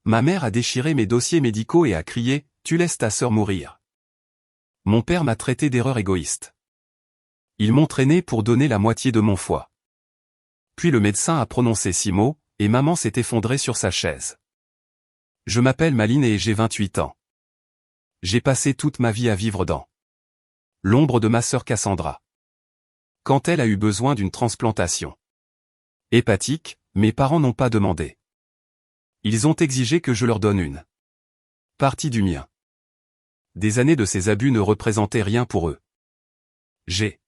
Ma mère a déchiré mes dossiers médicaux et a crié « Tu laisses ta sœur mourir ». Mon père m'a traité d'erreur égoïste. Ils m'ont traîné pour donner la moitié de mon foie. Puis le médecin a prononcé 6 mots, et maman s'est effondrée sur sa chaise. Je m'appelle Maline et j'ai 28 ans. J'ai passé toute ma vie à vivre dans l'ombre de ma sœur Cassandra. Quand elle a eu besoin d'une transplantation hépatique, mes parents n'ont pas demandé. Ils ont exigé que je leur donne une partie du mien. Des années de ces abus ne représentaient rien pour eux. J'ai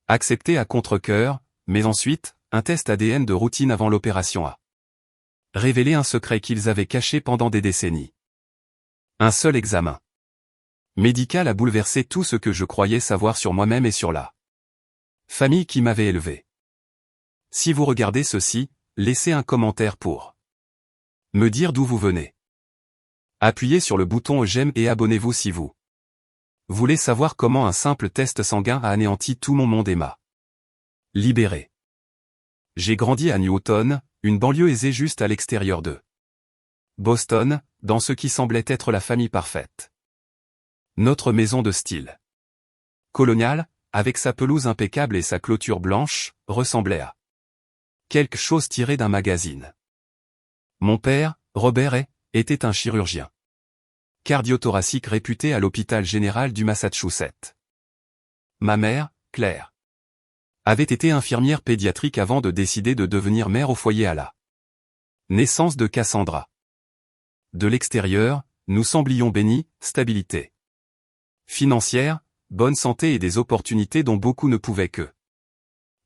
accepté à contre-cœur, mais ensuite, un test ADN de routine avant l'opération a révélé un secret qu'ils avaient caché pendant des décennies. Un seul examen médical a bouleversé tout ce que je croyais savoir sur moi-même et sur la famille qui m'avait élevé. Si vous regardez ceci, laissez un commentaire pour me dire d'où vous venez. Appuyez sur le bouton j'aime et abonnez-vous si vous voulez savoir comment un simple test sanguin a anéanti tout mon monde et m'a libéré. J'ai grandi à Newton, une banlieue aisée juste à l'extérieur de Boston, dans ce qui semblait être la famille parfaite. Notre maison de style colonial, avec sa pelouse impeccable et sa clôture blanche, ressemblait à quelque chose tiré d'un magazine. Mon père, Robert, était un chirurgien cardiothoracique réputé à l'hôpital général du Massachusetts. Ma mère, Claire, avait été infirmière pédiatrique avant de décider de devenir mère au foyer à la naissance de Cassandra. De l'extérieur, nous semblions bénis, stabilité financière, bonne santé et des opportunités dont beaucoup ne pouvaient que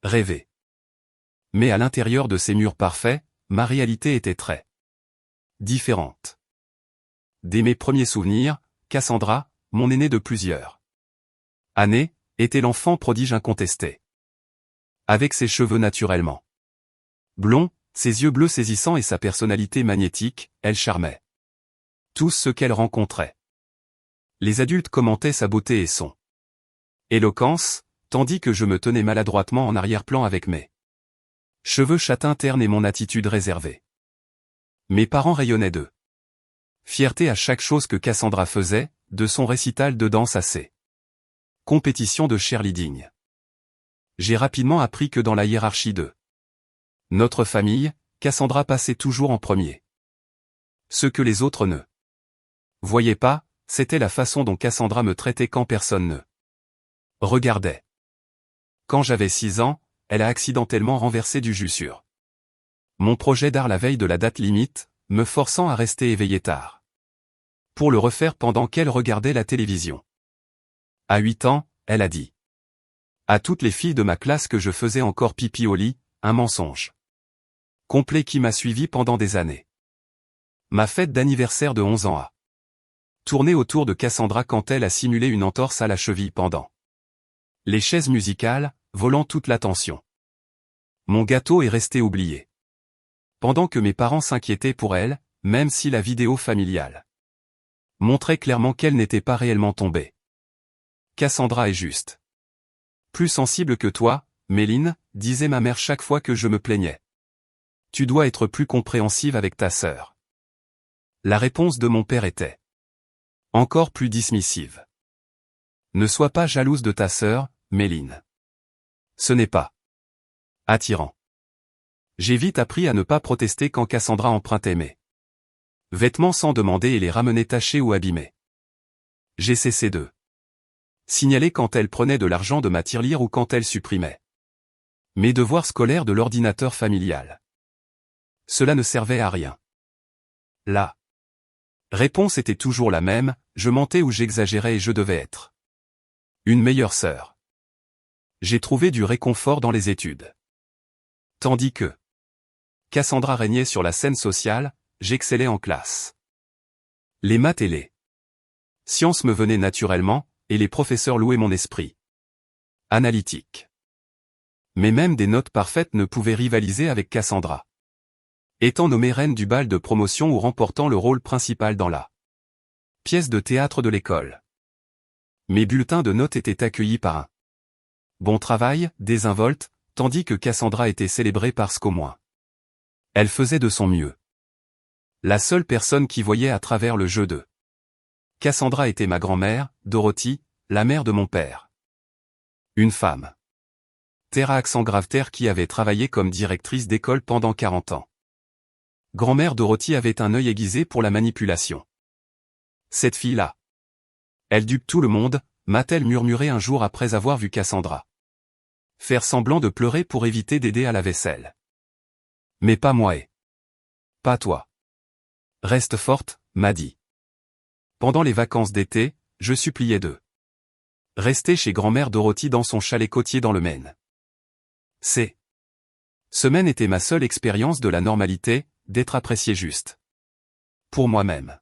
rêver. Mais à l'intérieur de ces murs parfaits, ma réalité était très différente. Dès mes premiers souvenirs, Cassandra, mon aînée de plusieurs années, était l'enfant prodige incontesté. Avec ses cheveux naturellement blonds, ses yeux bleus saisissants et sa personnalité magnétique, elle charmait tous ceux qu'elle rencontrait. Les adultes commentaient sa beauté et son éloquence, tandis que je me tenais maladroitement en arrière-plan avec mes cheveux châtains ternes et mon attitude réservée. Mes parents rayonnaient de fierté à chaque chose que Cassandra faisait, de son récital de danse à ses compétitions de cheerleading. J'ai rapidement appris que dans la hiérarchie de notre famille, Cassandra passait toujours en premier. Ce que les autres ne voyaient pas, c'était la façon dont Cassandra me traitait quand personne ne regardait. Quand j'avais 6 ans, elle a accidentellement renversé du jus sur mon projet d'art la veille de la date limite, me forçant à rester éveillé tard pour le refaire pendant qu'elle regardait la télévision. À 8 ans, elle a dit à toutes les filles de ma classe que je faisais encore pipi au lit, un mensonge complet qui m'a suivi pendant des années. Ma fête d'anniversaire de 11 ans a tourné autour de Cassandra quand elle a simulé une entorse à la cheville pendant les chaises musicales, volant toute l'attention. Mon gâteau est resté oublié. Pendant que mes parents s'inquiétaient pour elle, même si la vidéo familiale montrait clairement qu'elle n'était pas réellement tombée. Cassandra est juste plus sensible que toi, Méline, disait ma mère chaque fois que je me plaignais. Tu dois être plus compréhensive avec ta sœur. La réponse de mon père était encore plus dismissive. Ne sois pas jalouse de ta sœur, Méline. Ce n'est pas attirant. J'ai vite appris à ne pas protester quand Cassandra empruntait mes vêtements sans demander et les ramenait tachés ou abîmés. J'ai cessé de signaler quand elle prenait de l'argent de ma tirelire ou quand elle supprimait mes devoirs scolaires de l'ordinateur familial. Cela ne servait à rien. La réponse était toujours la même, je mentais ou j'exagérais et je devais être une meilleure sœur. J'ai trouvé du réconfort dans les études. Tandis que Cassandra régnait sur la scène sociale, j'excellais en classe. Les maths et les sciences me venaient naturellement, et les professeurs louaient mon esprit analytique. Mais même des notes parfaites ne pouvaient rivaliser avec Cassandra. Étant nommée reine du bal de promotion ou remportant le rôle principal dans la pièce de théâtre de l'école. Mes bulletins de notes étaient accueillis par un bon travail, désinvolte, tandis que Cassandra était célébrée parce qu'au moins elle faisait de son mieux. La seule personne qui voyait à travers le jeu de Cassandra était ma grand-mère, Dorothy, la mère de mon père. Une femme. Terre à accent grave, Terre qui avait travaillé comme directrice d'école pendant 40 ans. Grand-mère Dorothy avait un œil aiguisé pour la manipulation. Cette fille-là. Elle dupe tout le monde, m'a-t-elle murmuré un jour après avoir vu Cassandra faire semblant de pleurer pour éviter d'aider à la vaisselle. Mais pas moi et pas toi. Reste forte, m'a dit. Pendant les vacances d'été, je suppliais de rester chez grand-mère Dorothy dans son chalet côtier dans le Maine. Ces semaines étaient ma seule expérience de la normalité, d'être apprécié juste pour moi-même.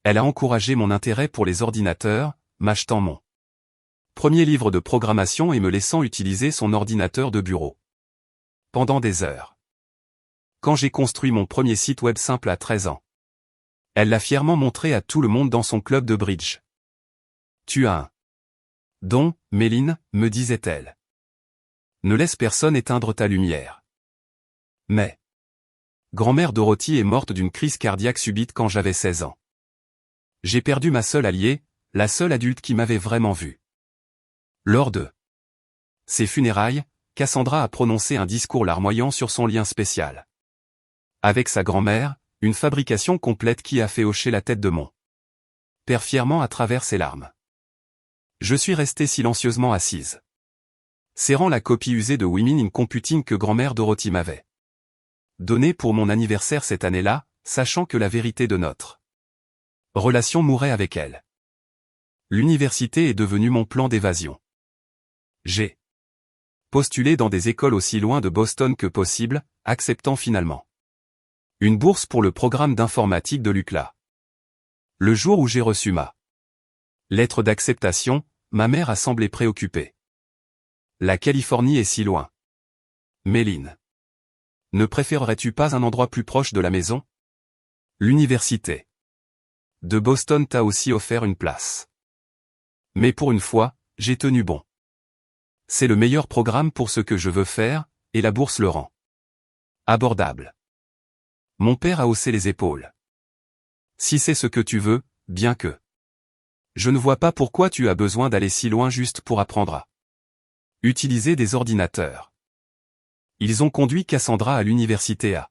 Elle a encouragé mon intérêt pour les ordinateurs, m'achetant mon premier livre de programmation et me laissant utiliser son ordinateur de bureau pendant des heures. Quand j'ai construit mon premier site web simple à 13 ans, elle l'a fièrement montré à tout le monde dans son club de bridge. Tu as un don, Méline, me disait-elle. Ne laisse personne éteindre ta lumière. Mais grand-mère Dorothy est morte d'une crise cardiaque subite quand j'avais 16 ans. J'ai perdu ma seule alliée, la seule adulte qui m'avait vraiment vu. Lors de ses funérailles, Cassandra a prononcé un discours larmoyant sur son lien spécial avec sa grand-mère, une fabrication complète qui a fait hocher la tête de mon père fièrement à travers ses larmes. Je suis restée silencieusement assise, serrant la copie usée de Women in Computing que grand-mère Dorothy m'avait donnée pour mon anniversaire cette année-là, sachant que la vérité de notre relation mourait avec elle. L'université est devenue mon plan d'évasion. J'ai postulé dans des écoles aussi loin de Boston que possible, acceptant finalement une bourse pour le programme d'informatique de l'UCLA. Le jour où j'ai reçu ma lettre d'acceptation, ma mère a semblé préoccupée. La Californie est si loin. Méline. Ne préférerais-tu pas un endroit plus proche de la maison? L'université de Boston t'a aussi offert une place. Mais pour une fois, j'ai tenu bon. C'est le meilleur programme pour ce que je veux faire, et la bourse le rend abordable. Mon père a haussé les épaules. Si c'est ce que tu veux, bien que je ne vois pas pourquoi tu as besoin d'aller si loin juste pour apprendre à utiliser des ordinateurs. Ils ont conduit Cassandra à l'université à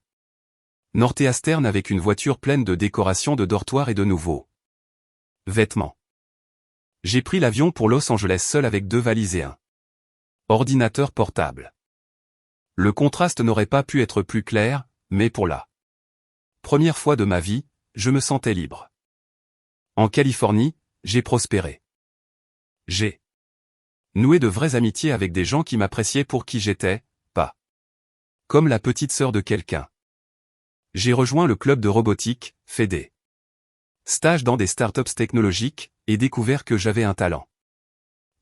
Northeastern avec une voiture pleine de décorations de dortoirs et de nouveaux vêtements. J'ai pris l'avion pour Los Angeles seul avec 2 valises et un ordinateur portable. Le contraste n'aurait pas pu être plus clair, mais pour la première fois de ma vie, je me sentais libre. En Californie, j'ai prospéré. J'ai noué de vraies amitiés avec des gens qui m'appréciaient pour qui j'étais, pas comme la petite sœur de quelqu'un. J'ai rejoint le club de robotique, fait des stages dans des startups technologiques, et découvert que j'avais un talent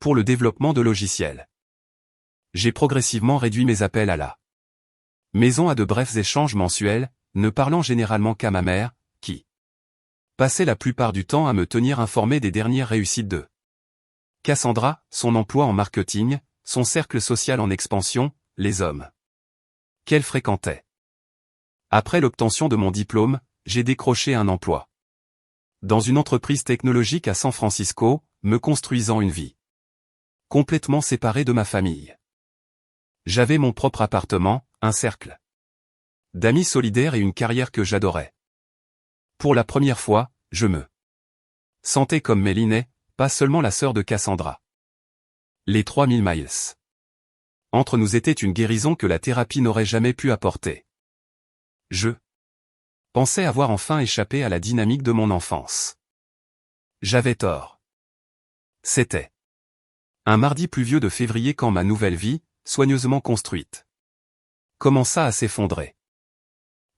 pour le développement de logiciels. J'ai progressivement réduit mes appels à la maison à de brefs échanges mensuels, ne parlant généralement qu'à ma mère, qui passait la plupart du temps à me tenir informé des dernières réussites de Cassandra, son emploi en marketing, son cercle social en expansion, les hommes qu'elle fréquentait. Après l'obtention de mon diplôme, j'ai décroché un emploi dans une entreprise technologique à San Francisco, me construisant une vie complètement séparée de ma famille. J'avais mon propre appartement, un cercle d'amis solidaires et une carrière que j'adorais. Pour la première fois, je me sentais comme Méline, pas seulement la sœur de Cassandra. Les 3000 miles entre nous était une guérison que la thérapie n'aurait jamais pu apporter. Je pensais avoir enfin échappé à la dynamique de mon enfance. J'avais tort. C'était un mardi pluvieux de février quand ma nouvelle vie, soigneusement construite, commença à s'effondrer.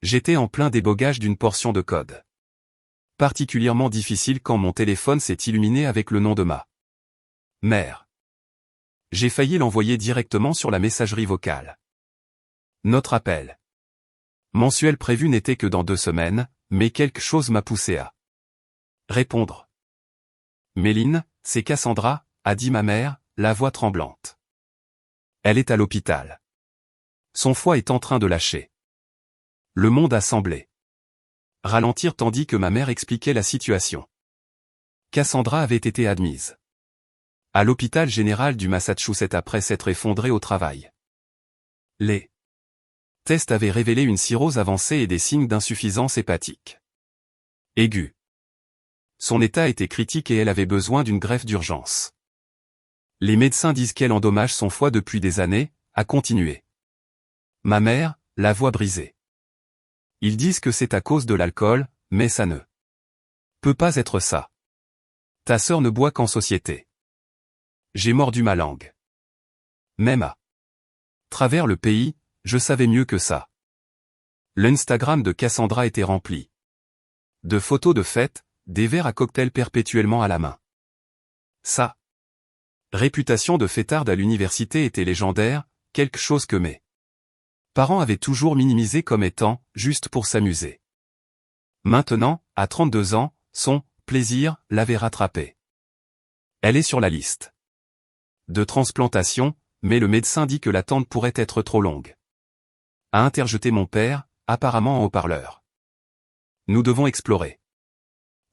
J'étais en plein débogage d'une portion de code particulièrement difficile quand mon téléphone s'est illuminé avec le nom de ma mère. J'ai failli l'envoyer directement sur la messagerie vocale. Notre appel mensuel prévu n'était que dans 2 semaines, mais quelque chose m'a poussé à répondre. Méline, c'est Cassandra, a dit ma mère, la voix tremblante. Elle est à l'hôpital. Son foie est en train de lâcher. Le monde a semblé ralentirent tandis que ma mère expliquait la situation. Cassandra avait été admise à l'hôpital général du Massachusetts après s'être effondrée au travail. Les tests avaient révélé une cirrhose avancée et des signes d'insuffisance hépatique aiguë. Son état était critique et elle avait besoin d'une greffe d'urgence. Les médecins disent qu'elle endommage son foie depuis des années, a continué ma mère, la voix brisée. Ils disent que c'est à cause de l'alcool, mais ça ne peut pas être ça. Ta sœur ne boit qu'en société. J'ai mordu ma langue. Même à travers le pays, je savais mieux que ça. L'Instagram de Cassandra était rempli de photos de fêtes, des verres à cocktail perpétuellement à la main. Sa réputation de fêtarde à l'université était légendaire, quelque chose que mes parents avaient toujours minimisé comme étant juste pour s'amuser. Maintenant, à 32 ans, son plaisir l'avait rattrapée. Elle est sur la liste de transplantation, mais le médecin dit que l'attente pourrait être trop longue. A interjeté mon père, apparemment en haut-parleur. Nous devons explorer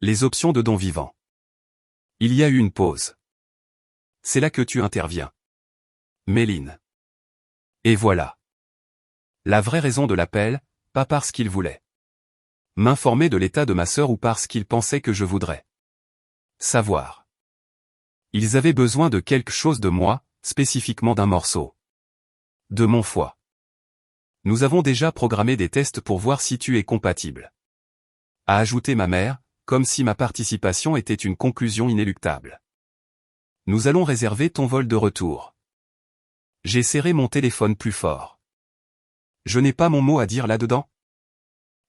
les options de don vivant. Il y a eu une pause. C'est là que tu interviens. Méline. Et voilà. La vraie raison de l'appel, pas parce qu'il voulait m'informer de l'état de ma sœur ou parce qu'il pensait que je voudrais savoir. Ils avaient besoin de quelque chose de moi, spécifiquement d'un morceau de mon foie. Nous avons déjà programmé des tests pour voir si tu es compatible. A ajouté ma mère, comme si ma participation était une conclusion inéluctable. Nous allons réserver ton vol de retour. J'ai serré mon téléphone plus fort. Je n'ai pas mon mot à dire là-dedans.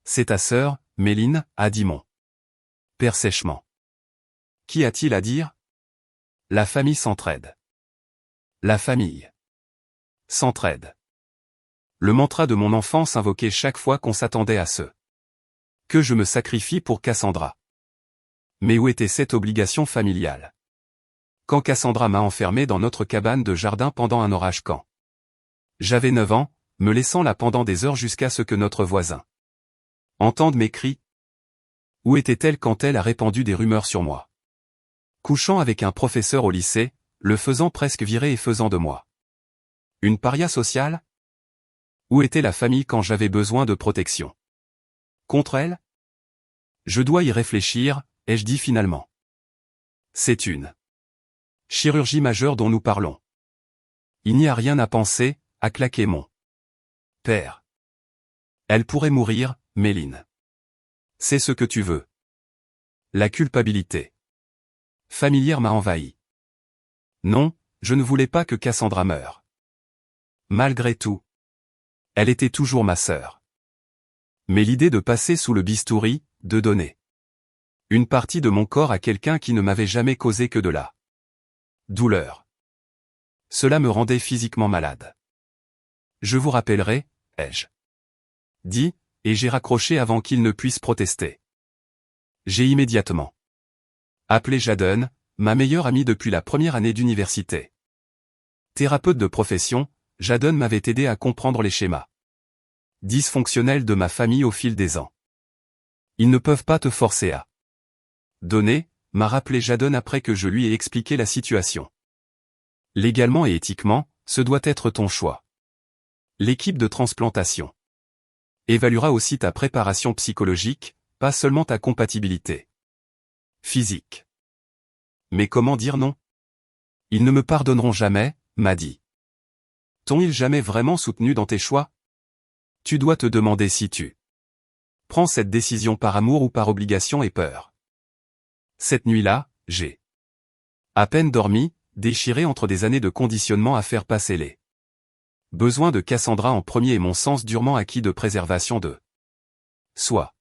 C'est ta sœur, Méline, a dit mon père sèchement. Qui a-t-il à dire? La famille s'entraide. La famille s'entraide. Le mantra de mon enfance invoqué chaque fois qu'on s'attendait à ce que je me sacrifie pour Cassandra. Mais où était cette obligation familiale? Quand Cassandra m'a enfermé dans notre cabane de jardin pendant un orage quand j'avais 9 ans, me laissant là pendant des heures jusqu'à ce que notre voisin entende mes cris. Où était-elle quand elle a répandu des rumeurs sur moi? Couchant avec un professeur au lycée, le faisant presque virer et faisant de moi une paria sociale? Où était la famille quand j'avais besoin de protection? Contre elle? Je dois y réfléchir, ai-je dit finalement. C'est une chirurgie majeure dont nous parlons. Il n'y a rien à penser, a claqué mon père. Elle pourrait mourir, Méline. C'est ce que tu veux. La culpabilité familière m'a envahi. Non, je ne voulais pas que Cassandra meure. Malgré tout, elle était toujours ma sœur. Mais l'idée de passer sous le bistouri, de donner une partie de mon corps à quelqu'un qui ne m'avait jamais causé que de la douleur. Cela me rendait physiquement malade. Je vous rappellerai, ai-je dit, et j'ai raccroché avant qu'il ne puisse protester. J'ai immédiatement appelé Jadon, ma meilleure amie depuis la première année d'université. Thérapeute de profession, Jadon m'avait aidé à comprendre les schémas dysfonctionnels de ma famille au fil des ans. Ils ne peuvent pas te forcer à donner, m'a rappelé Jadon après que je lui ai expliqué la situation. Légalement et éthiquement, ce doit être ton choix. L'équipe de transplantation évaluera aussi ta préparation psychologique, pas seulement ta compatibilité physique. Mais comment dire non? Ils ne me pardonneront jamais, m'a dit. T'ont-ils jamais vraiment soutenu dans tes choix? Tu dois te demander si tu prends cette décision par amour ou par obligation et peur. Cette nuit-là, j'ai à peine dormi, déchiré entre des années de conditionnement à faire passer les besoins de Cassandra en premier et mon sens durement acquis de préservation de soi.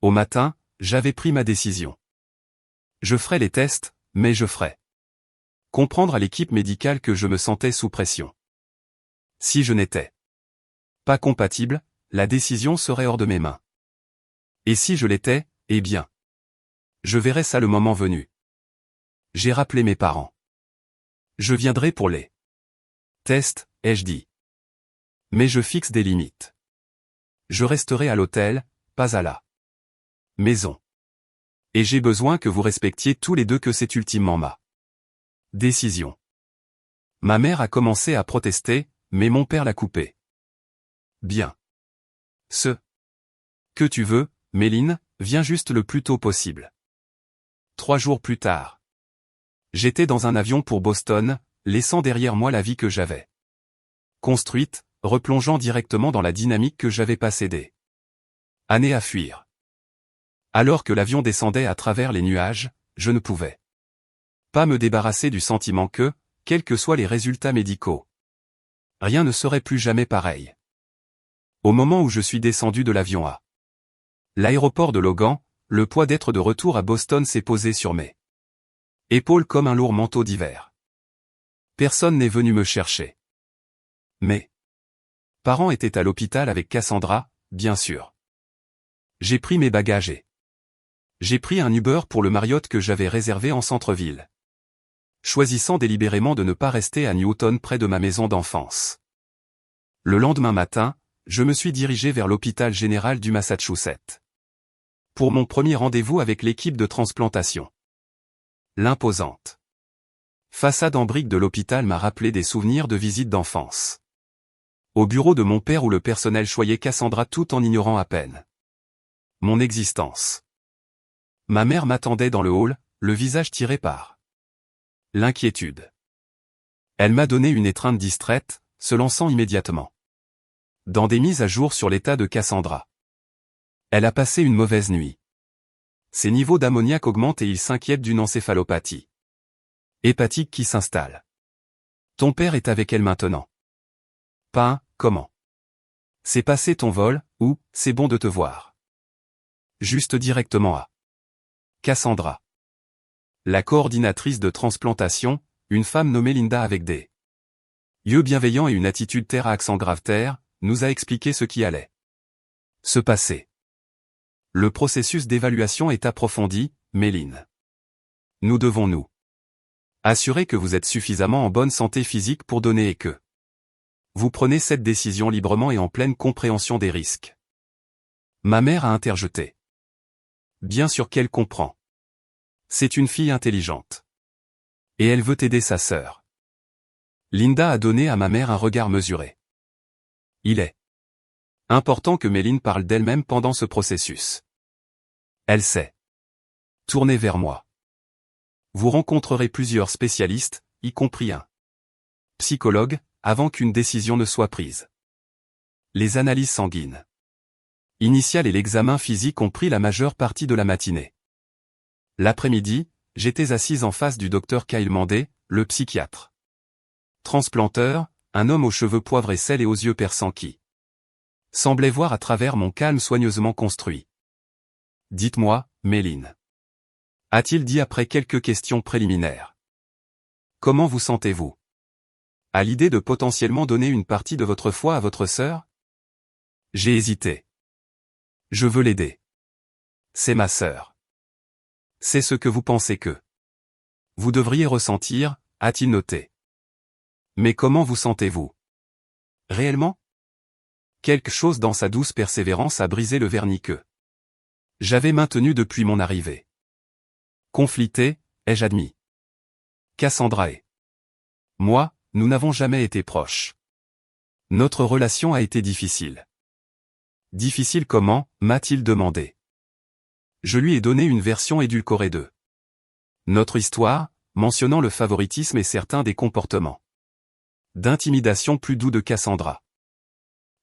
Au matin, j'avais pris ma décision. Je ferai les tests, mais je ferai comprendre à l'équipe médicale que je me sentais sous pression. Si je n'étais pas compatible, la décision serait hors de mes mains. Et si je l'étais, eh bien, je verrai ça le moment venu. J'ai rappelé mes parents. Je viendrai pour les tests, ai-je dit. Mais je fixe des limites. Je resterai à l'hôtel, pas à la maison. Et j'ai besoin que vous respectiez tous les deux que c'est ultimement ma décision. Ma mère a commencé à protester, mais mon père l'a coupé. Bien. Ce que tu veux, Méline, viens juste le plus tôt possible. 3 jours plus tard. J'étais dans un avion pour Boston, laissant derrière moi la vie que j'avais construite, replongeant directement dans la dynamique que j'avais passée des années à fuir. Alors que l'avion descendait à travers les nuages, je ne pouvais pas me débarrasser du sentiment que, quels que soient les résultats médicaux, rien ne serait plus jamais pareil. Au moment où je suis descendu de l'avion à l'aéroport de Logan, le poids d'être de retour à Boston s'est posé sur mes épaules comme un lourd manteau d'hiver. Personne n'est venu me chercher. Mes parents étaient à l'hôpital avec Cassandra, bien sûr. J'ai pris mes bagages et j'ai pris un Uber pour le Marriott que j'avais réservé en centre-ville, choisissant délibérément de ne pas rester à Newton près de ma maison d'enfance. Le lendemain matin, je me suis dirigé vers l'hôpital général du Massachusetts pour mon premier rendez-vous avec l'équipe de transplantation. L'imposante façade en briques de l'hôpital m'a rappelé des souvenirs de visites d'enfance. Au bureau de mon père où le personnel choyait Cassandra tout en ignorant à peine mon existence. Ma mère m'attendait dans le hall, le visage tiré par l'inquiétude. Elle m'a donné une étreinte distraite, se lançant immédiatement dans des mises à jour sur l'état de Cassandra. Elle a passé une mauvaise nuit. Ses niveaux d'ammoniac augmentent et il s'inquiète d'une encéphalopathie hépatique qui s'installe. Ton père est avec elle maintenant. Pas, comment? C'est passé ton vol, ou, c'est bon de te voir. Juste directement à Cassandra. La coordinatrice de transplantation, une femme nommée Linda avec des yeux bienveillants et une attitude terre à accent grave terre, nous a expliqué ce qui allait se passer. Le processus d'évaluation est approfondi, Méline. Nous devons nous assurer que vous êtes suffisamment en bonne santé physique pour donner et que vous prenez cette décision librement et en pleine compréhension des risques. Ma mère a interjeté. Bien sûr qu'elle comprend. C'est une fille intelligente. Et elle veut aider sa sœur. Linda a donné à ma mère un regard mesuré. Il est important que Méline parle d'elle-même pendant ce processus. Elle s'est tournée vers moi. Vous rencontrerez plusieurs spécialistes, y compris un psychologue, avant qu'une décision ne soit prise. Les analyses sanguines initiales et l'examen physique ont pris la majeure partie de la matinée. L'après-midi, j'étais assise en face du docteur Kyle Mandé, le psychiatre transplanteur, un homme aux cheveux poivre et sel et aux yeux perçants qui semblait voir à travers mon calme soigneusement construit. Dites-moi, Méline. A-t-il dit après quelques questions préliminaires. Comment vous sentez-vous? À l'idée de potentiellement donner une partie de votre foi à votre sœur? J'ai hésité. Je veux l'aider. C'est ma sœur. C'est ce que vous pensez que vous devriez ressentir, a-t-il noté. Mais comment vous sentez-vous? Réellement? Quelque chose dans sa douce persévérance a brisé le vernis que j'avais maintenu depuis mon arrivée. Conflité, ai-je admis. Cassandra et moi, nous n'avons jamais été proches. Notre relation a été difficile. Difficile comment, m'a-t-il demandé. Je lui ai donné une version édulcorée de notre histoire, mentionnant le favoritisme et certains des comportements d'intimidation plus doux de Cassandra.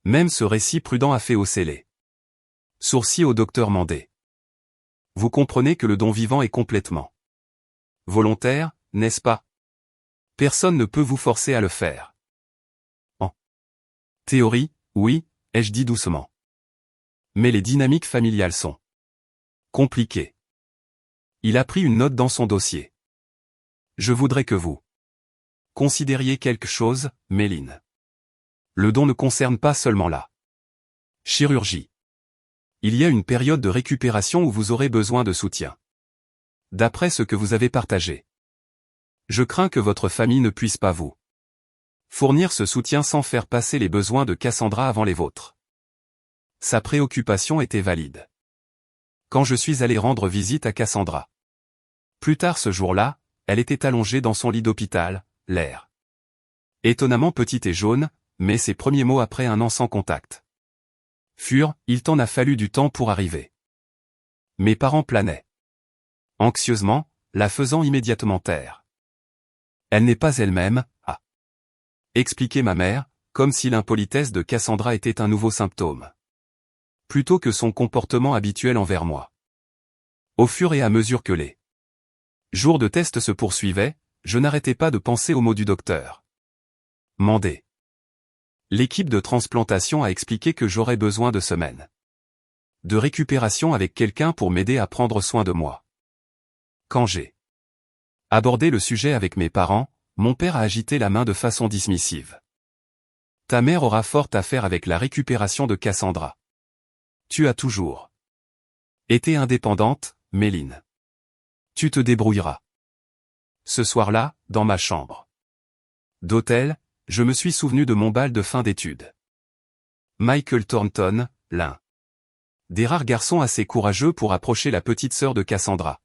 Même ce récit prudent a fait hausser les sourcils au docteur Mandé. Vous comprenez que le don vivant est complètement volontaire, n'est-ce pas? Personne ne peut vous forcer à le faire. En théorie, oui, ai-je dit doucement. Mais les dynamiques familiales sont compliquées. Il a pris une note dans son dossier. Je voudrais que vous considériez quelque chose, Méline. Le don ne concerne pas seulement la chirurgie. Il y a une période de récupération où vous aurez besoin de soutien. D'après ce que vous avez partagé. Je crains que votre famille ne puisse pas vous fournir ce soutien sans faire passer les besoins de Cassandra avant les vôtres. Sa préoccupation était valide. quand je suis allé rendre visite à Cassandra. Plus tard ce jour-là, elle était allongée dans son lit d'hôpital, l'air étonnamment petite et jaune, mais ses premiers mots après un an sans contact furent « Il t'en a fallu du temps pour arriver ». Mes parents planaient anxieusement, la faisant immédiatement taire. Elle n'est pas elle-même, a expliqué ma mère, comme si l'impolitesse de Cassandra était un nouveau symptôme, plutôt que son comportement habituel envers moi. Au fur et à mesure que les jours de test se poursuivaient, je n'arrêtais pas de penser aux mots du docteur. Mandé. L'équipe de transplantation a expliqué que j'aurais besoin de semaines de récupération avec quelqu'un pour m'aider à prendre soin de moi. Quand j'ai abordé le sujet avec mes parents, mon père a agité la main de façon dismissive. Ta mère aura fort à faire avec la récupération de Cassandra. Tu as toujours été indépendante, Méline. Tu te débrouilleras. Ce soir-là, dans ma chambre d'hôtel, je me suis souvenu de mon bal de fin d'études. Michael Thornton, l'un des rares garçons assez courageux pour approcher la petite sœur de Cassandra,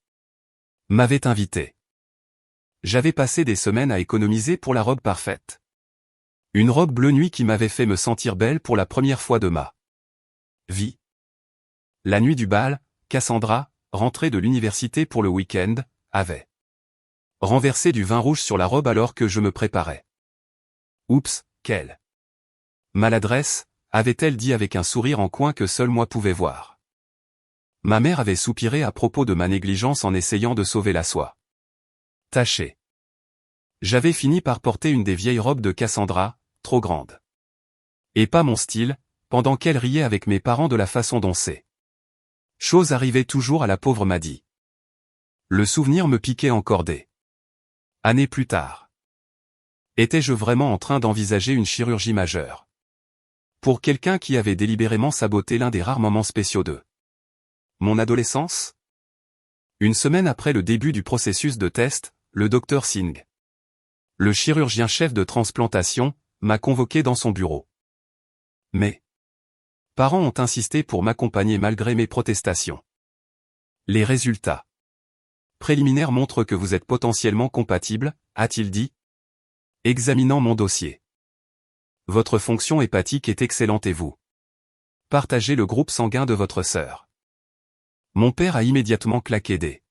m'avait invité. J'avais passé des semaines à économiser pour la robe parfaite. Une robe bleu nuit qui m'avait fait me sentir belle pour la première fois de ma vie. La nuit du bal, Cassandra, rentrée de l'université pour le week-end, avait renversé du vin rouge sur la robe alors que je me préparais. Oups, quelle maladresse, avait-elle dit avec un sourire en coin que seul moi pouvais voir. Ma mère avait soupiré à propos de ma négligence en essayant de sauver la soie tachée. J'avais fini par porter une des vieilles robes de Cassandra, trop grande. Et pas mon style, pendant qu'elle riait avec mes parents de la façon dont ces choses arrivaient toujours à la pauvre Maddy. Le souvenir me piquait encore des années plus tard. Étais-je vraiment en train d'envisager une chirurgie majeure? Pour quelqu'un qui avait délibérément saboté l'un des rares moments spéciaux de mon adolescence? Une semaine après le début du processus de test, le Dr Singh, le chirurgien-chef de transplantation, m'a convoqué dans son bureau. Mes parents ont insisté pour m'accompagner malgré mes protestations. Les résultats préliminaires montrent que vous êtes potentiellement compatibles, a-t-il dit, examinant mon dossier. Votre fonction hépatique est excellente et vous partagez le groupe sanguin de votre sœur. Mon père a immédiatement claqué des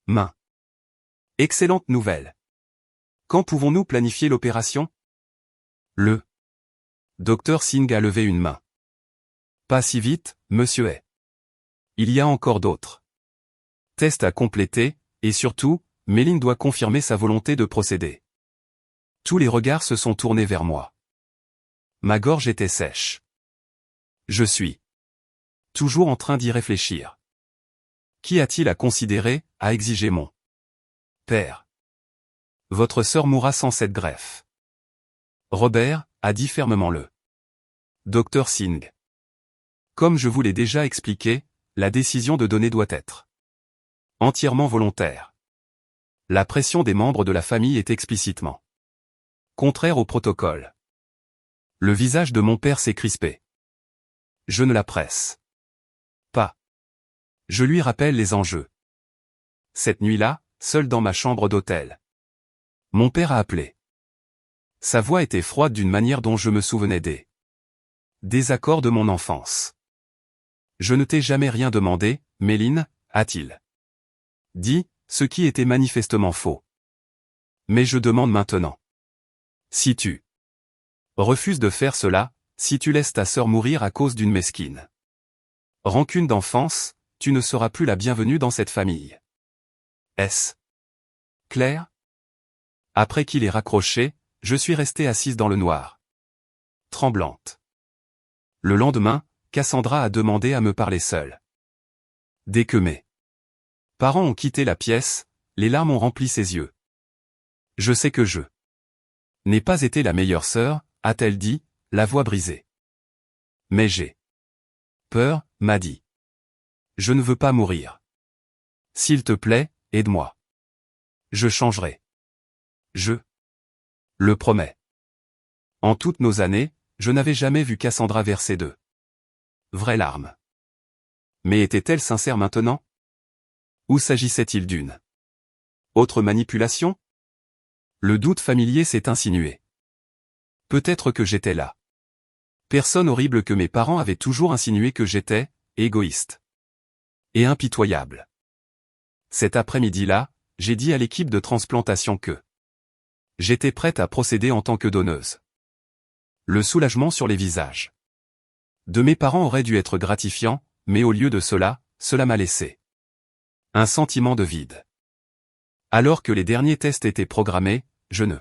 mains. Excellente nouvelle. Quand pouvons-nous planifier l'opération? Le docteur Singh a levé une main. Pas si vite, monsieur est. Il y a encore d'autres tests à compléter, et surtout, Méline doit confirmer sa volonté de procéder. Tous les regards se sont tournés vers moi. Ma gorge était sèche. Je suis toujours en train d'y réfléchir. Qui a-t-il à considérer, à exiger mon père? Votre sœur mourra sans cette greffe. Robert, a dit fermement le docteur Singh. Comme je vous l'ai déjà expliqué, la décision de donner doit être entièrement volontaire. La pression des membres de la famille est explicitement contraire au protocole. Le visage de mon père s'est crispé. Je ne la presse pas. Je lui rappelle les enjeux. Cette nuit-là, seul dans ma chambre d'hôtel, mon père a appelé. Sa voix était froide d'une manière dont je me souvenais des désaccords de mon enfance. Je ne t'ai jamais rien demandé, Méline, a-t-il dit, ce qui était manifestement faux. Mais je demande maintenant. Si tu refuses de faire cela, si tu laisses ta sœur mourir à cause d'une mesquine rancune d'enfance, tu ne seras plus la bienvenue dans cette famille. Est-ce clair? Après qu'il ait raccroché, je suis restée assise dans le noir, tremblante. Le lendemain, Cassandra a demandé à me parler seule. Dès que mes parents ont quitté la pièce, les larmes ont rempli ses yeux. Je sais que je n'ai pas été la meilleure sœur, a-t-elle dit, la voix brisée. Mais j'ai peur, m'a dit. Je ne veux pas mourir. S'il te plaît, aide-moi. Je changerai. Je le promets. En toutes nos années, je n'avais jamais vu Cassandra verser de vraies larmes. Mais était-elle sincère maintenant? Ou s'agissait-il d'une autre manipulation? Le doute familier s'est insinué. Peut-être que j'étais là. Personne horrible que mes parents avaient toujours insinué que j'étais, égoïste. Et impitoyable. Cet après-midi-là, j'ai dit à l'équipe de transplantation que j'étais prête à procéder en tant que donneuse. Le soulagement sur les visages de mes parents aurait dû être gratifiant, mais au lieu de cela, cela m'a laissé un sentiment de vide. Alors que les derniers tests étaient programmés, je ne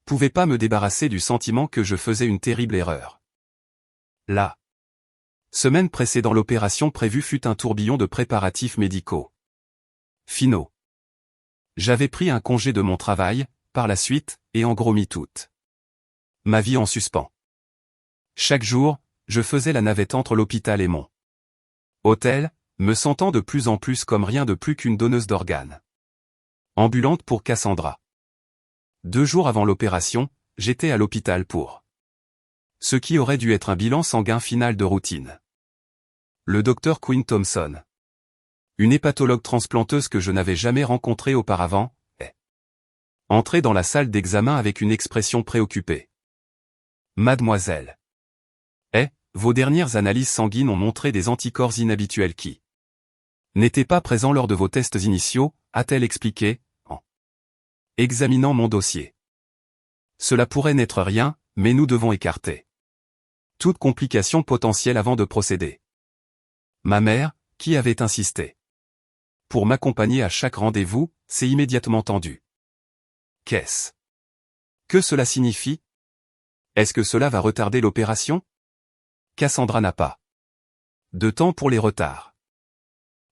pouvais pas me débarrasser du sentiment que je faisais une terrible erreur. La semaine précédant l'opération prévue fut un tourbillon de préparatifs médicaux finaux. J'avais pris un congé de mon travail, par la suite, et en gros mis toute ma vie en suspens. Chaque jour, je faisais la navette entre l'hôpital et mon hôtel, me sentant de plus en plus comme rien de plus qu'une donneuse d'organes ambulante pour Cassandra. 2 jours avant l'opération, j'étais à l'hôpital pour ce qui aurait dû être un bilan sanguin final de routine. Le docteur Quinn Thompson, une hépatologue transplanteuse que je n'avais jamais rencontrée auparavant, est entrée dans la salle d'examen avec une expression préoccupée. Mademoiselle. Vos dernières analyses sanguines ont montré des anticorps inhabituels qui n'étaient pas présents lors de vos tests initiaux, a-t-elle expliqué, en examinant mon dossier. Cela pourrait n'être rien, mais nous devons écarter toute complication potentielle avant de procéder. Ma mère, qui avait insisté pour m'accompagner à chaque rendez-vous, s'est immédiatement tendue. Qu'est-ce que cela signifie? Est-ce que cela va retarder l'opération? Cassandra n'a pas de temps pour les retards.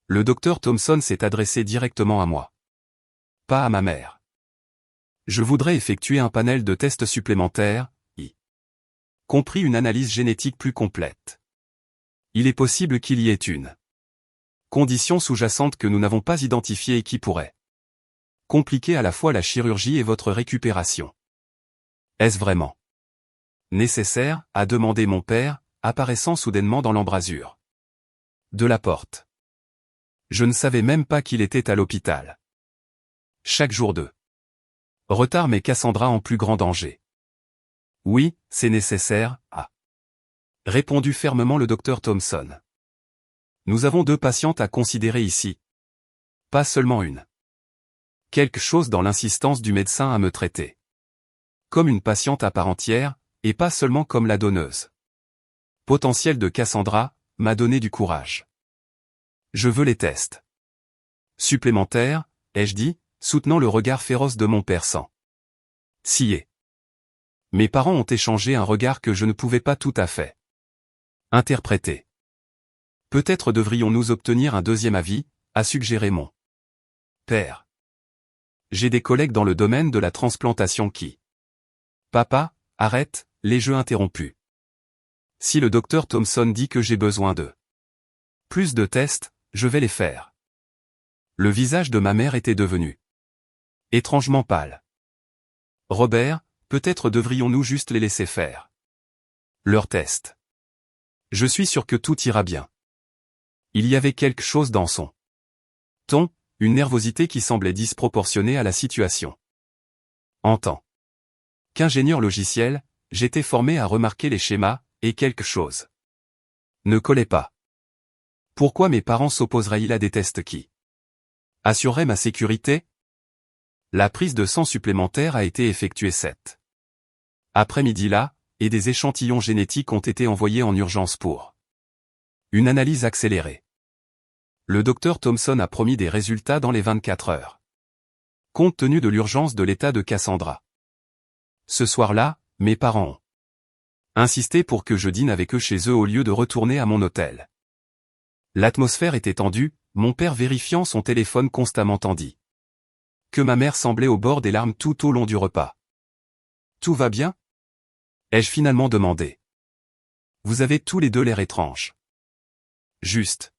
Le docteur Thompson s'est adressé directement à moi. Pas à ma mère. Je voudrais effectuer un panel de tests supplémentaires, y compris une analyse génétique plus complète. Il est possible qu'il y ait une condition sous-jacente que nous n'avons pas identifiée et qui pourrait compliquer à la fois la chirurgie et votre récupération. Est-ce vraiment nécessaire, a demandé mon père, apparaissant soudainement dans l'embrasure de la porte. Je ne savais même pas qu'il était à l'hôpital. Chaque jour de retard met Cassandra en plus grand danger. Oui, c'est nécessaire, a répondu fermement le docteur Thompson. Nous avons 2 patientes à considérer ici. Pas seulement une. Quelque chose dans l'insistance du médecin à me traiter comme une patiente à part entière, et pas seulement comme la donneuse potentielle de Cassandra, m'a donné du courage. Je veux les tests supplémentaires, ai-je dit, soutenant le regard féroce de mon père sans scier. Mes parents ont échangé un regard que je ne pouvais pas tout à fait interpréter. Peut-être devrions-nous obtenir un 2e avis, a suggéré mon père. J'ai des collègues dans le domaine de la transplantation qui... Papa, arrête, les jeux interrompus. Si le docteur Thompson dit que j'ai besoin de plus de tests, je vais les faire. Le visage de ma mère était devenu étrangement pâle. Robert, peut-être devrions-nous juste les laisser faire leurs tests. Je suis sûr que tout ira bien. Il y avait quelque chose dans son ton, une nervosité qui semblait disproportionnée à la situation. En tant qu'ingénieur logiciel, j'étais formé à remarquer les schémas, et quelque chose ne collait pas. Pourquoi mes parents s'opposeraient-ils à des tests qui assureraient ma sécurité? La prise de sang supplémentaire a été effectuée cet après-midi-là, et des échantillons génétiques ont été envoyés en urgence pour une analyse accélérée. Le docteur Thompson a promis des résultats dans les 24 heures. Compte tenu de l'urgence de l'état de Cassandra. Ce soir-là, mes parents ont insisté pour que je dîne avec eux chez eux au lieu de retourner à mon hôtel. L'atmosphère était tendue, mon père vérifiant son téléphone constamment tandis que ma mère semblait au bord des larmes tout au long du repas. Tout va bien? Ai-je finalement demandé. Vous avez tous les 2 l'air étrange. Juste.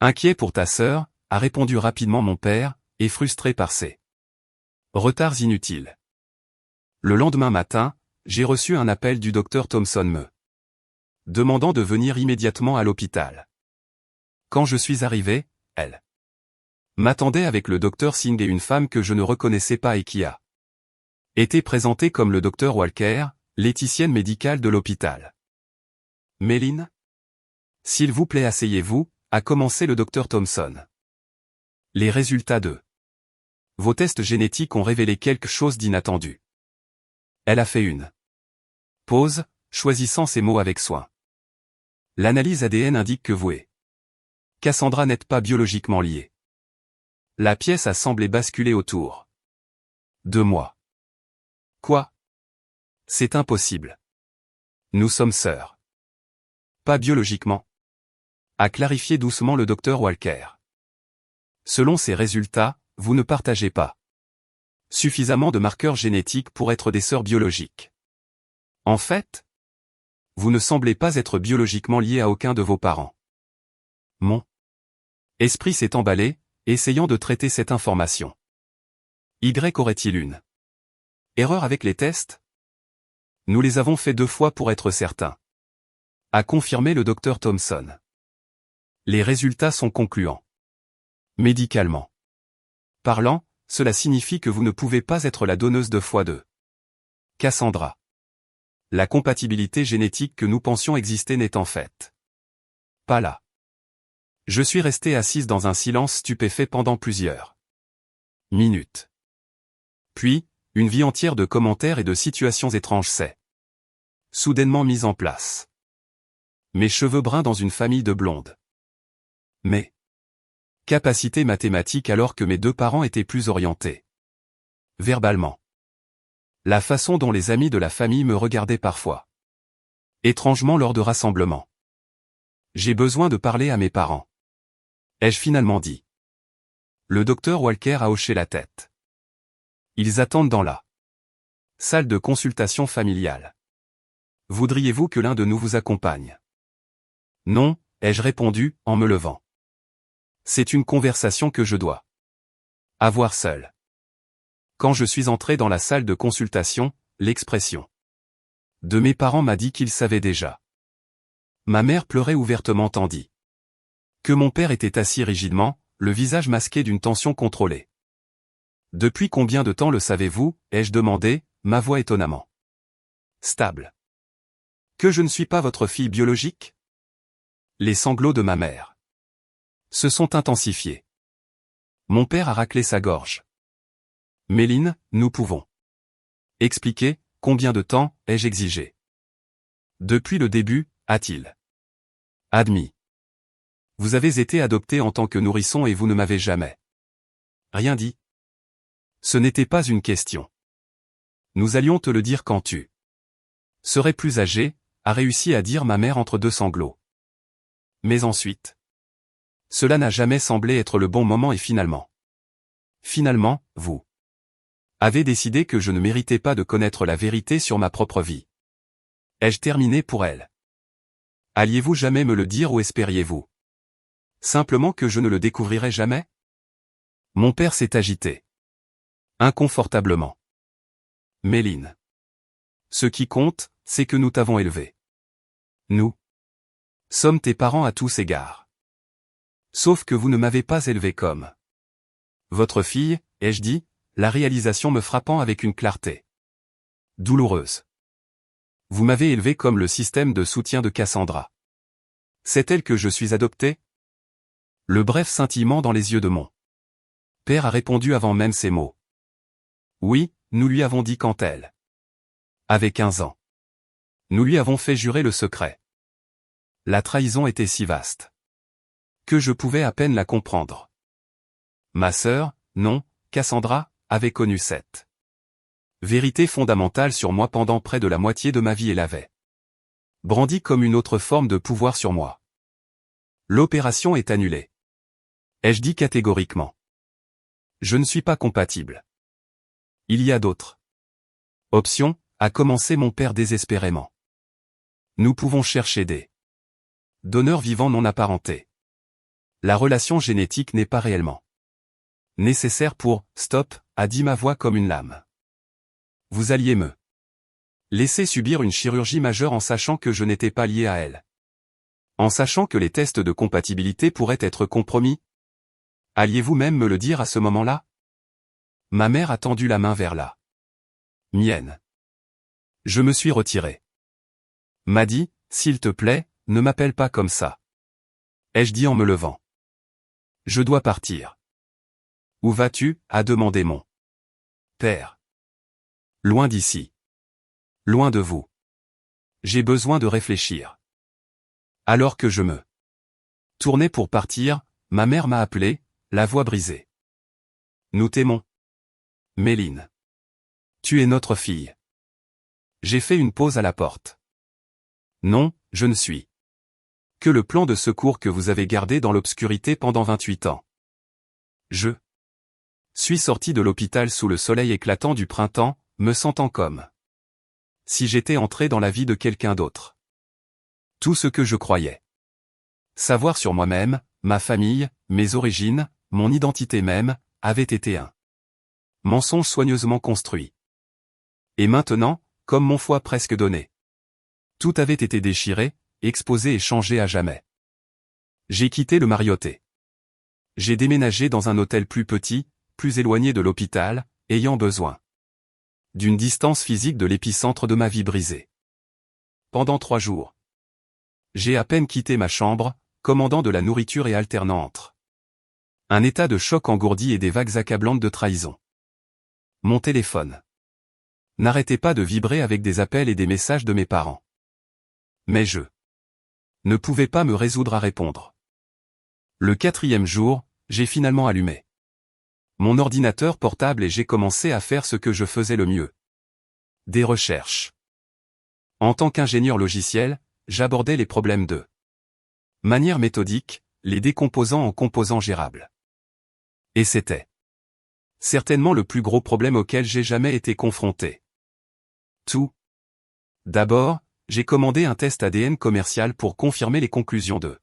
Inquiet pour ta sœur, a répondu rapidement mon père, et frustré par ces retards inutiles. Le lendemain matin, j'ai reçu un appel du docteur Thompson me demandant de venir immédiatement à l'hôpital. Quand je suis arrivé, elle m'attendait avec le docteur Singh et une femme que je ne reconnaissais pas et qui a été présentée comme le docteur Walker, l'éthicienne médicale de l'hôpital. Méline? S'il vous plaît, asseyez-vous, a commencé le docteur Thompson. Les résultats de vos tests génétiques ont révélé quelque chose d'inattendu. Elle a fait une pause, choisissant ses mots avec soin. L'analyse ADN indique que vous et Cassandra n'êtes pas biologiquement liés. La pièce a semblé basculer autour de moi. Quoi? C'est impossible. Nous sommes sœurs. Pas biologiquement, a clarifié doucement le docteur Walker. Selon ces résultats, vous ne partagez pas suffisamment de marqueurs génétiques pour être des sœurs biologiques. En fait, vous ne semblez pas être biologiquement liés à aucun de vos parents. Mon esprit s'est emballé, essayant de traiter cette information. Y aurait-il une erreur avec les tests? Nous les avons fait 2 fois pour être certains, a confirmé le docteur Thompson. Les résultats sont concluants. Médicalement parlant, cela signifie que vous ne pouvez pas être la donneuse de foie de Cassandra. La compatibilité génétique que nous pensions exister n'est en fait pas là. Je suis resté assise dans un silence stupéfait pendant plusieurs minutes. Puis, une vie entière de commentaires et de situations étranges s'est soudainement mise en place. Mes cheveux bruns dans une famille de blondes. Mes capacités mathématiques alors que mes 2 parents étaient plus orientés verbalement. La façon dont les amis de la famille me regardaient parfois étrangement lors de rassemblements. J'ai besoin de parler à mes parents, ai-je finalement dit. Le docteur Walker a hoché la tête. Ils attendent dans la salle de consultation familiale. Voudriez-vous que l'un de nous vous accompagne? Non, ai-je répondu, en me levant. C'est une conversation que je dois avoir seule. Quand je suis entré dans la salle de consultation, l'expression de mes parents m'a dit qu'ils savaient déjà. Ma mère pleurait ouvertement tandis que mon père était assis rigidement, le visage masqué d'une tension contrôlée. Depuis combien de temps le savez-vous, ai-je demandé, ma voix étonnamment stable. Que je ne suis pas votre fille biologique? Les sanglots de ma mère se sont intensifiés. Mon père a raclé sa gorge. Méline, nous pouvons expliquer, combien de temps ai-je exigé? Depuis le début, a-t-il admis. Vous avez été adopté en tant que nourrisson et vous ne m'avez jamais rien dit. Ce n'était pas une question. Nous allions te le dire quand tu serais plus âgé, a réussi à dire ma mère entre 2 sanglots. Mais ensuite, cela n'a jamais semblé être le bon moment et finalement, vous avez décidé que je ne méritais pas de connaître la vérité sur ma propre vie. Ai-je terminé pour elle? Alliez-vous jamais me le dire ou espériez-vous simplement que je ne le découvrirais jamais? Mon père s'est agité inconfortablement. Méline. Ce qui compte, c'est que nous t'avons élevé. Nous sommes tes parents à tous égards. Sauf que vous ne m'avez pas élevé comme votre fille, ai-je dit, la réalisation me frappant avec une clarté douloureuse. Vous m'avez élevé comme le système de soutien de Cassandra. C'est elle que je suis adopté? Le bref scintillement dans les yeux de mon père a répondu avant même ces mots. Oui, nous lui avons dit quand elle avait 15 ans. Nous lui avons fait jurer le secret. La trahison était si vaste que je pouvais à peine la comprendre. Ma sœur, non, Cassandra, avait connu cette vérité fondamentale sur moi pendant près de la moitié de ma vie et l'avait brandie comme une autre forme de pouvoir sur moi. L'opération est annulée. Ai-je dit catégoriquement. Je ne suis pas compatible. Il y a d'autres options, a commencé mon père désespérément. Nous pouvons chercher des donneurs vivants non apparentés. La relation génétique n'est pas réellement nécessaire pour « stop », a dit ma voix comme une lame. Vous alliez me laisser subir une chirurgie majeure en sachant que je n'étais pas lié à elle. En sachant que les tests de compatibilité pourraient être compromis? Alliez-vous même me le dire à ce moment-là? Ma mère a tendu la main vers la mienne. Je me suis retiré. M'a dit, s'il te plaît, ne m'appelle pas comme ça. Ai-je dit en me levant. Je dois partir. Où vas-tu? A demandé mon père. Loin d'ici. Loin de vous. J'ai besoin de réfléchir. Alors que je me tournais pour partir, ma mère m'a appelé, la voix brisée. Nous t'aimons. Méline. Tu es notre fille. J'ai fait une pause à la porte. Non, je ne suis que le plan de secours que vous avez gardé dans l'obscurité pendant 28 ans. Je suis sorti de l'hôpital sous le soleil éclatant du printemps, me sentant comme si j'étais entré dans la vie de quelqu'un d'autre. Tout ce que je croyais savoir sur moi-même, ma famille, mes origines, mon identité même, avait été un mensonge soigneusement construit. Et maintenant, comme mon foie presque donné, tout avait été déchiré, exposé et changé à jamais. J'ai quitté le Marriott. J'ai déménagé dans un hôtel plus petit, plus éloigné de l'hôpital, ayant besoin d'une distance physique de l'épicentre de ma vie brisée. Pendant 3 jours, j'ai à peine quitté ma chambre, commandant de la nourriture et alternant entre un état de choc engourdi et des vagues accablantes de trahison. Mon téléphone n'arrêtait pas de vibrer avec des appels et des messages de mes parents. Mais je ne pouvais pas me résoudre à répondre. Le 4e jour, j'ai finalement allumé mon ordinateur portable et j'ai commencé à faire ce que je faisais le mieux. Des recherches. En tant qu'ingénieur logiciel, j'abordais les problèmes de manière méthodique, les décomposant en composants gérables. Et c'était certainement le plus gros problème auquel j'ai jamais été confronté. Tout d'abord, j'ai commandé un test ADN commercial pour confirmer les conclusions de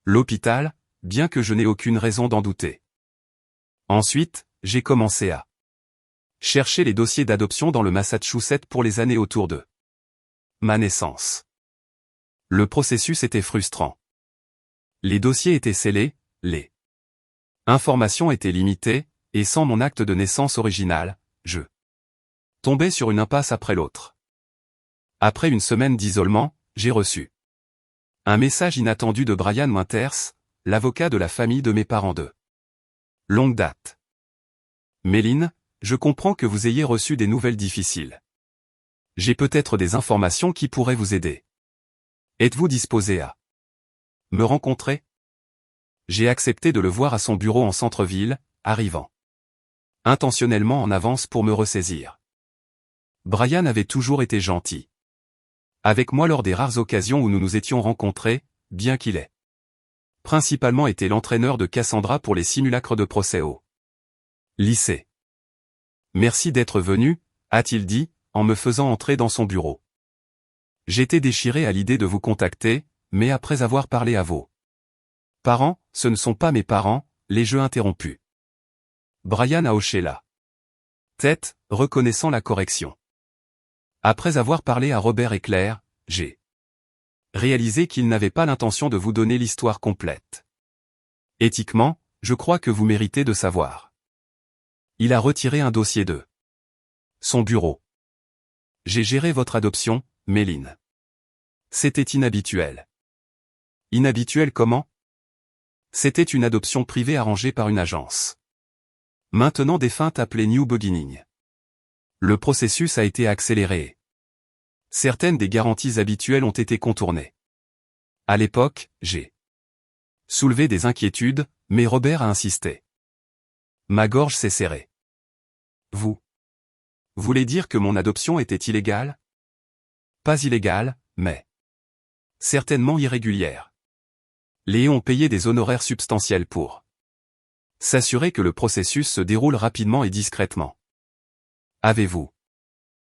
l'hôpital, bien que je n'ai aucune raison d'en douter. Ensuite, j'ai commencé à chercher les dossiers d'adoption dans le Massachusetts pour les années autour de ma naissance. Le processus était frustrant. Les dossiers étaient scellés, les informations étaient limitées, et sans mon acte de naissance original, je tombais sur une impasse après l'autre. Après une semaine d'isolement, j'ai reçu un message inattendu de Brian Winters, l'avocat de la famille de mes parents de longue date. Méline, je comprends que vous ayez reçu des nouvelles difficiles. J'ai peut-être des informations qui pourraient vous aider. Êtes-vous disposé à me rencontrer? J'ai accepté de le voir à son bureau en centre-ville, arrivant intentionnellement en avance pour me ressaisir. Brian avait toujours été gentil avec moi lors des rares occasions où nous nous étions rencontrés, bien qu'il ait principalement été l'entraîneur de Cassandra pour les simulacres de procès au lycée. Merci d'être venu, a-t-il dit, en me faisant entrer dans son bureau. J'étais déchiré à l'idée de vous contacter, mais après avoir parlé à vos parents, ce ne sont pas mes parents, l'ai-je interrompu. Brian a hoché la tête, reconnaissant la correction. Après avoir parlé à Robert et Claire, j'ai réalisé qu'il n'avait pas l'intention de vous donner l'histoire complète. Éthiquement, je crois que vous méritez de savoir. Il a retiré un dossier de son bureau. J'ai géré votre adoption, Méline. C'était inhabituel. Inhabituel comment? C'était une adoption privée arrangée par une agence maintenant défunte appelée New Beginning. Le processus a été accéléré. Certaines des garanties habituelles ont été contournées. À l'époque, j'ai soulevé des inquiétudes, mais Robert a insisté. Ma gorge s'est serrée. Vous voulez dire que mon adoption était illégale? Pas illégale, mais certainement irrégulière. Les ont payé des honoraires substantiels pour s'assurer que le processus se déroule rapidement et discrètement. Avez-vous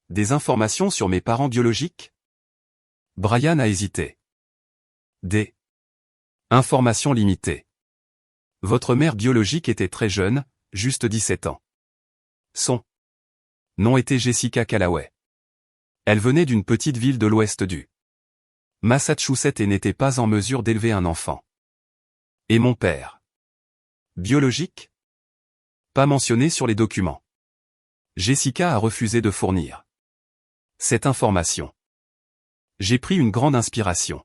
des informations sur mes parents biologiques? Brian a hésité. Des informations limitées. Votre mère biologique était très jeune, juste 17 ans. Son nom était Jessica Callaway. Elle venait d'une petite ville de l'ouest du Massachusetts et n'était pas en mesure d'élever un enfant. Et mon père? Biologique? Pas mentionné sur les documents. Jessica a refusé de fournir cette information. J'ai pris une grande inspiration.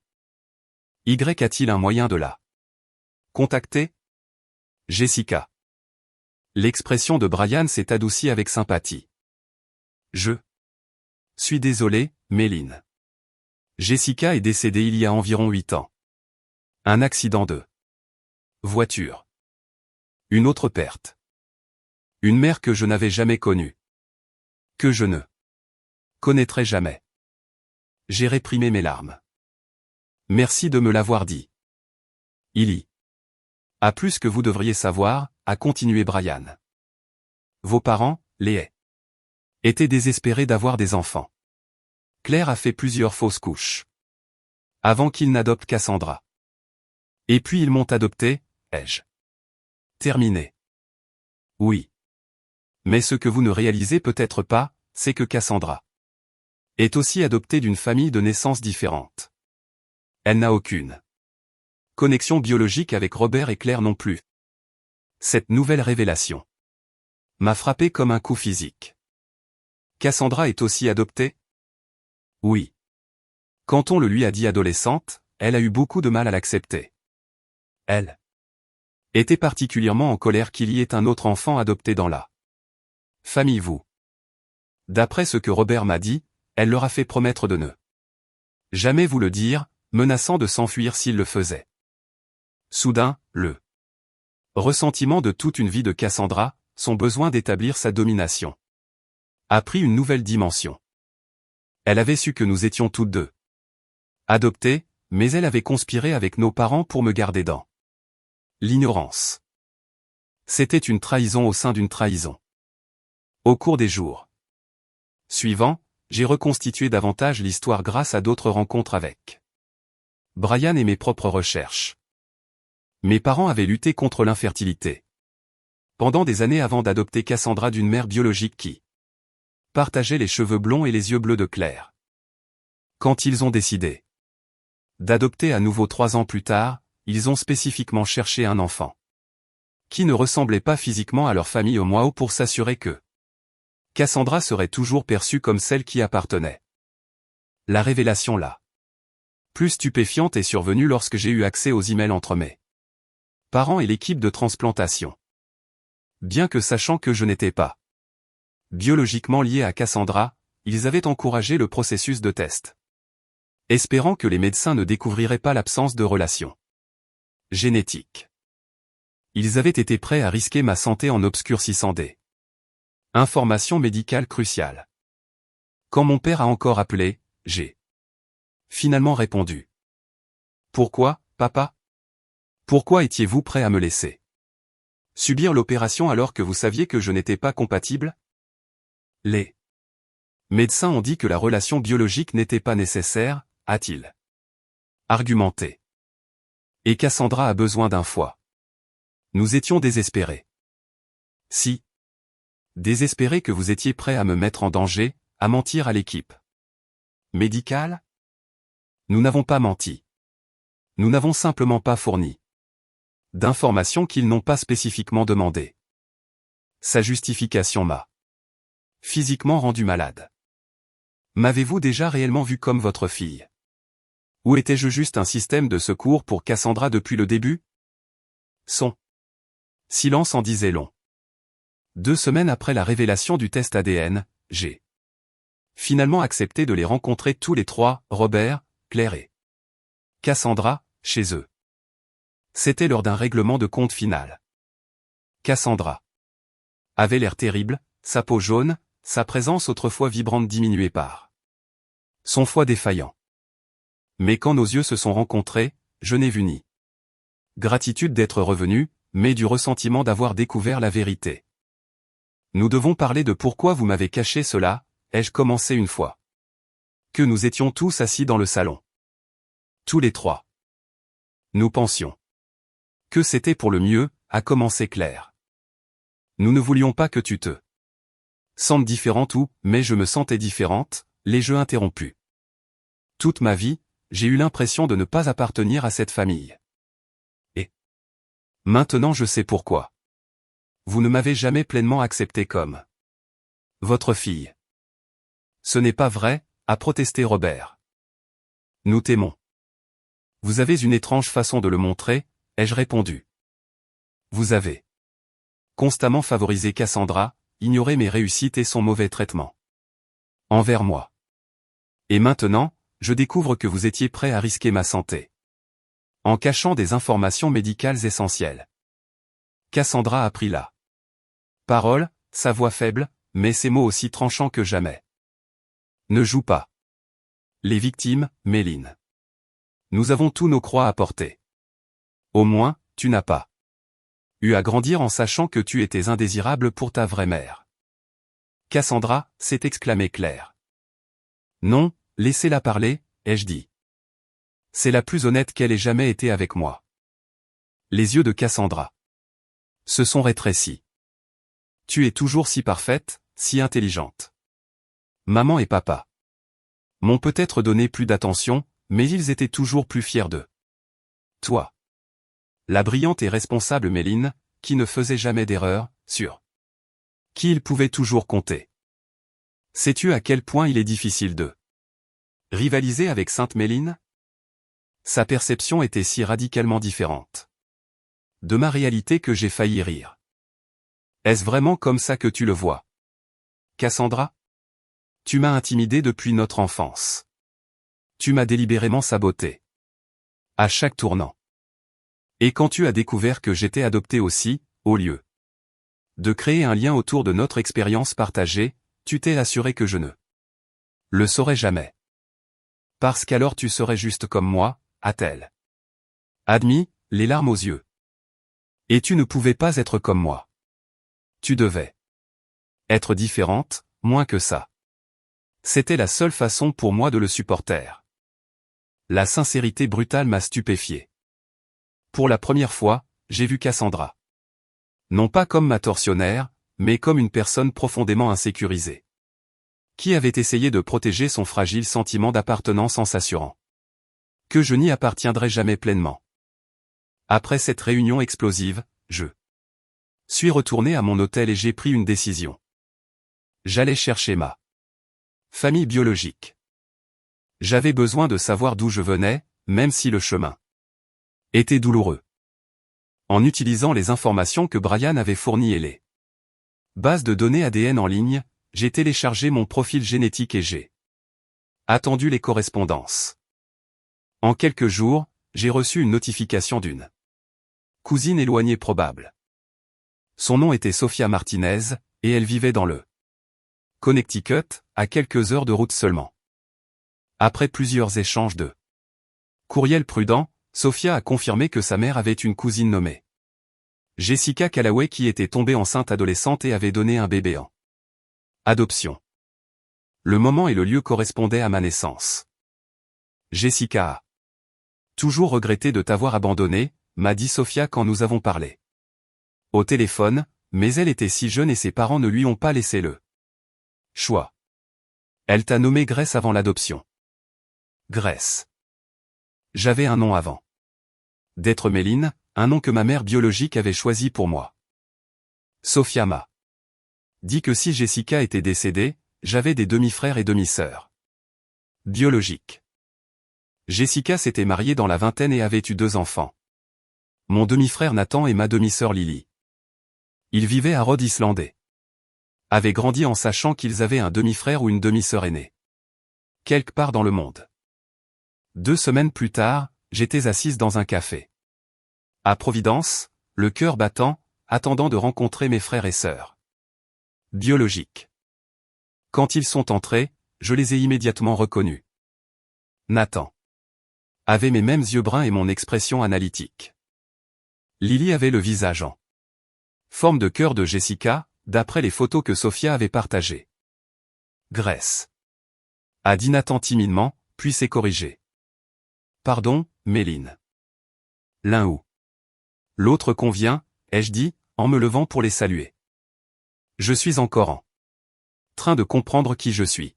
Y a-t-il un moyen de la contacter? Jessica. L'expression de Brian s'est adoucie avec sympathie. Je suis désolé, Méline. Jessica est décédée il y a environ 8 ans. Un accident de voiture. Une autre perte. Une mère que je n'avais jamais connue. Que je ne connaîtrai jamais. J'ai réprimé mes larmes. Merci de me l'avoir dit. Il y a plus que vous devriez savoir, a continué Brian. Vos parents, les étaient désespérés d'avoir des enfants. Claire a fait plusieurs fausses couches. Avant qu'ils n'adoptent Cassandra. Et puis ils m'ont adopté, ai-je terminé. Oui. Mais ce que vous ne réalisez peut-être pas, c'est que Cassandra est aussi adoptée d'une famille de naissance différente. Elle n'a aucune connexion biologique avec Robert et Claire non plus. Cette nouvelle révélation m'a frappé comme un coup physique. Cassandra est aussi adoptée? Oui. Quand on le lui a dit adolescente, elle a eu beaucoup de mal à l'accepter. Elle était particulièrement en colère qu'il y ait un autre enfant adopté dans la famille vous. D'après ce que Robert m'a dit, elle leur a fait promettre de ne jamais vous le dire, menaçant de s'enfuir s'il le faisait. Soudain, le ressentiment de toute une vie de Cassandra, son besoin d'établir sa domination, a pris une nouvelle dimension. Elle avait su que nous étions toutes deux adoptées, mais elle avait conspiré avec nos parents pour me garder dans l'ignorance. C'était une trahison au sein d'une trahison. Au cours des jours suivants, j'ai reconstitué davantage l'histoire grâce à d'autres rencontres avec Brian et mes propres recherches. Mes parents avaient lutté contre l'infertilité pendant des années avant d'adopter Cassandra d'une mère biologique qui partageait les cheveux blonds et les yeux bleus de Claire. Quand ils ont décidé d'adopter à nouveau 3 ans plus tard, ils ont spécifiquement cherché un enfant qui ne ressemblait pas physiquement à leur famille au Mohawk pour s'assurer que Cassandra serait toujours perçue comme celle qui appartenait. La révélation là plus stupéfiante est survenue lorsque j'ai eu accès aux emails entre mes parents et l'équipe de transplantation. Bien que sachant que je n'étais pas biologiquement lié à Cassandra, ils avaient encouragé le processus de test, espérant que les médecins ne découvriraient pas l'absence de relation génétique. Ils avaient été prêts à risquer ma santé en obscurcissant des informations médicales cruciales. Quand mon père a encore appelé, j'ai finalement répondu. Pourquoi, papa? Pourquoi étiez-vous prêt à me laisser subir l'opération alors que vous saviez que je n'étais pas compatible? Les médecins ont dit que la relation biologique n'était pas nécessaire, a-t-il argumenté. Et Cassandra a besoin d'un foie. Nous étions désespérés. Si désespérés que vous étiez prêts à me mettre en danger, à mentir à l'équipe médicale? Nous n'avons pas menti. Nous n'avons simplement pas fourni d'informations qu'ils n'ont pas spécifiquement demandées. Sa justification m'a physiquement rendu malade. M'avez-vous déjà réellement vu comme votre fille? Ou étais-je juste un système de secours pour Cassandra depuis le début? Son silence en disait long. 2 semaines après la révélation du test ADN, j'ai finalement accepté de les rencontrer tous les 3, Robert, Claire et Cassandra, chez eux. C'était lors d'un règlement de compte final. Cassandra avait l'air terrible, sa peau jaune, sa présence autrefois vibrante diminuée par son foie défaillant. Mais quand nos yeux se sont rencontrés, je n'ai vu ni gratitude d'être revenu, mais du ressentiment d'avoir découvert la vérité. Nous devons parler de pourquoi vous m'avez caché cela, ai-je commencé une fois que nous étions tous assis dans le salon. Tous les 3. Nous pensions que c'était pour le mieux, a commencé Claire. Nous ne voulions pas que tu te sentes différente ou, mais je me sentais différente, les jeux interrompus. Toute ma vie, j'ai eu l'impression de ne pas appartenir à cette famille. Et maintenant je sais pourquoi. Vous ne m'avez jamais pleinement accepté comme votre fille. Ce n'est pas vrai, a protesté Robert. Nous t'aimons. Vous avez une étrange façon de le montrer, ai-je répondu. Vous avez constamment favorisé Cassandra, ignoré mes réussites et son mauvais traitement envers moi. Et maintenant, je découvre que vous étiez prêt à risquer ma santé en cachant des informations médicales essentielles. Cassandra a pris la parole, sa voix faible, mais ses mots aussi tranchants que jamais. Ne joue pas. Les victimes, Méline. Nous avons tous nos croix à porter. Au moins, tu n'as pas eu à grandir en sachant que tu étais indésirable pour ta vraie mère. Cassandra, s'est exclamé Claire. Non, laissez-la parler, ai-je dit. C'est la plus honnête qu'elle ait jamais été avec moi. Les yeux de Cassandra se sont rétrécis. Tu es toujours si parfaite, si intelligente. Maman et papa m'ont peut-être donné plus d'attention, mais ils étaient toujours plus fiers d'eux. Toi. La brillante et responsable Méline, qui ne faisait jamais d'erreur, sur qui il pouvait toujours compter. Sais-tu à quel point il est difficile de rivaliser avec Sainte Méline? Sa perception était si radicalement différente de ma réalité que j'ai failli rire. Est-ce vraiment comme ça que tu le vois? Cassandra? Tu m'as intimidé depuis notre enfance. Tu m'as délibérément saboté. À chaque tournant. Et quand tu as découvert que j'étais adopté aussi, au lieu de créer un lien autour de notre expérience partagée, tu t'es assuré que je ne le saurais jamais. Parce qu'alors tu serais juste comme moi, a-t-elle admis, les larmes aux yeux. Et tu ne pouvais pas être comme moi. Tu devais être différente, moins que ça. C'était la seule façon pour moi de le supporter. La sincérité brutale m'a stupéfié. Pour la première fois, j'ai vu Cassandra. Non pas comme ma tortionnaire, mais comme une personne profondément insécurisée. Qui avait essayé de protéger son fragile sentiment d'appartenance en s'assurant que je n'y appartiendrais jamais pleinement. Après cette réunion explosive, je suis retourné à mon hôtel et j'ai pris une décision. J'allais chercher ma famille biologique. J'avais besoin de savoir d'où je venais, même si le chemin était douloureux. En utilisant les informations que Brian avait fournies et les bases de données ADN en ligne, j'ai téléchargé mon profil génétique et j'ai attendu les correspondances. En quelques jours, j'ai reçu une notification d'une cousine éloignée probable. Son nom était Sophia Martinez, et elle vivait dans le Connecticut, à quelques heures de route seulement. Après plusieurs échanges de courriels prudents, Sophia a confirmé que sa mère avait une cousine nommée Jessica Callaway qui était tombée enceinte adolescente et avait donné un bébé en adoption. Le moment et le lieu correspondaient à ma naissance. Jessica a toujours regretté de t'avoir abandonné, m'a dit Sophia quand nous avons parlé au téléphone, mais elle était si jeune et ses parents ne lui ont pas laissé le choix. Elle t'a nommé Grace avant l'adoption. Grace. J'avais un nom avant d'être Méline, un nom que ma mère biologique avait choisi pour moi. Sophia m'a dit que si Jessica était décédée, j'avais des demi-frères et demi-sœurs biologiques. Jessica s'était mariée dans la vingtaine et avait eu 2 enfants. Mon demi-frère Nathan et ma demi-sœur Lily. Ils vivaient à Rhode Island et avaient grandi en sachant qu'ils avaient un demi-frère ou une demi-sœur aînée quelque part dans le monde. 2 semaines plus tard, j'étais assise dans un café à Providence, le cœur battant, attendant de rencontrer mes frères et sœurs biologiques. Quand ils sont entrés, je les ai immédiatement reconnus. Nathan avait mes mêmes yeux bruns et mon expression analytique. Lily avait le visage en forme de cœur de Jessica, d'après les photos que Sophia avait partagées. Grace a dit Nathan timidement, puis s'est corrigé. Pardon, Méline. L'un ou l'autre convient, ai-je dit, en me levant pour les saluer. Je suis encore en train de comprendre qui je suis.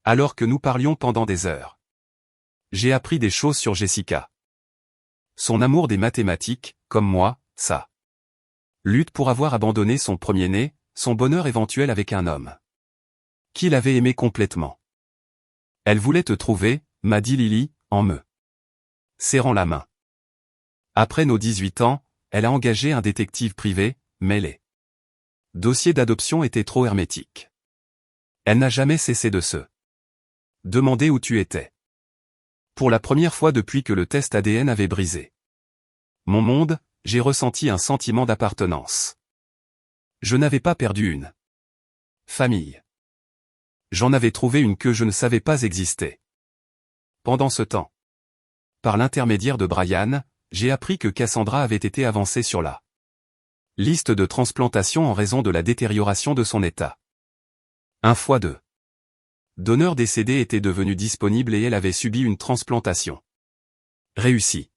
Alors que nous parlions pendant des heures. J'ai appris des choses sur Jessica. Son amour des mathématiques, comme moi, sa lutte pour avoir abandonné son premier-né, son bonheur éventuel avec un homme qu'il avait aimé complètement. Elle voulait te trouver, m'a dit Lily, en me serrant la main. Après nos 18 ans, elle a engagé un détective privé, mais les dossiers d'adoption étaient trop hermétiques. Elle n'a jamais cessé de se demander où tu étais. Pour la première fois depuis que le test ADN avait brisé mon monde, j'ai ressenti un sentiment d'appartenance. Je n'avais pas perdu une famille. J'en avais trouvé une que je ne savais pas exister. Pendant ce temps, par l'intermédiaire de Brian, j'ai appris que Cassandra avait été avancée sur la liste de transplantation en raison de la détérioration de son état. Un foie de donneur décédé était devenu disponible et elle avait subi une transplantation réussie.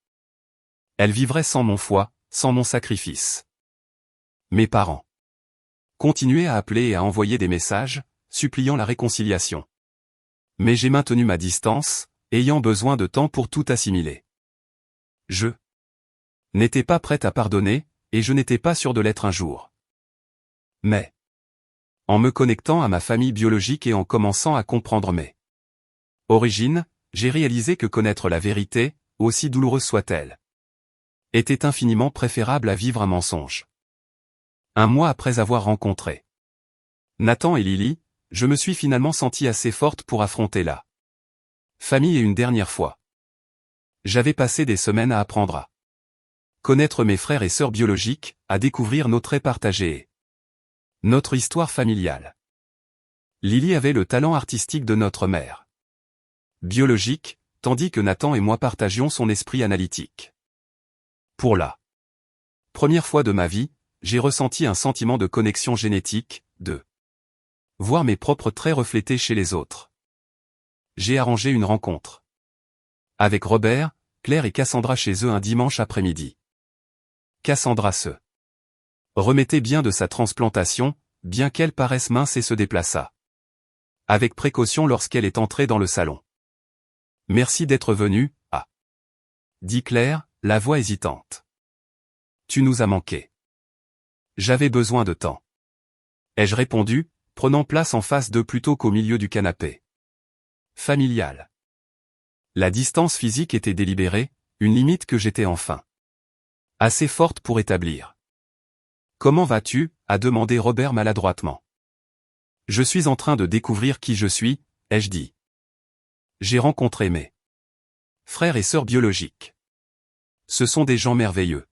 Elle vivrait sans mon foie, sans mon sacrifice. Mes parents continuaient à appeler et à envoyer des messages, suppliant la réconciliation. Mais j'ai maintenu ma distance, ayant besoin de temps pour tout assimiler. Je n'étais pas prête à pardonner, et je n'étais pas sûre de l'être un jour. Mais, en me connectant à ma famille biologique et en commençant à comprendre mes origines, j'ai réalisé que connaître la vérité, aussi douloureuse soit-elle, était infiniment préférable à vivre un mensonge. Un mois après avoir rencontré Nathan et Lily, je me suis finalement sentie assez forte pour affronter la famille et une dernière fois. J'avais passé des semaines à apprendre à connaître mes frères et sœurs biologiques, à découvrir nos traits partagés et notre histoire familiale. Lily avait le talent artistique de notre mère biologique, tandis que Nathan et moi partagions son esprit analytique. Pour la première fois de ma vie, j'ai ressenti un sentiment de connexion génétique, de voir mes propres traits reflétés chez les autres. J'ai arrangé une rencontre avec Robert, Claire et Cassandra chez eux un dimanche après-midi. Cassandra se remettait bien de sa transplantation, bien qu'elle paraisse mince et se déplaça avec précaution lorsqu'elle est entrée dans le salon. « Merci d'être venue, dit Claire, la voix hésitante. Tu nous as manqué. J'avais besoin de temps. Ai-je répondu, prenant place en face d'eux plutôt qu'au milieu du canapé familial. La distance physique était délibérée, une limite que j'étais enfin assez forte pour établir. Comment vas-tu, a demandé Robert maladroitement. Je suis en train de découvrir qui je suis, ai-je dit. J'ai rencontré mes frères et sœurs biologiques. Ce sont des gens merveilleux.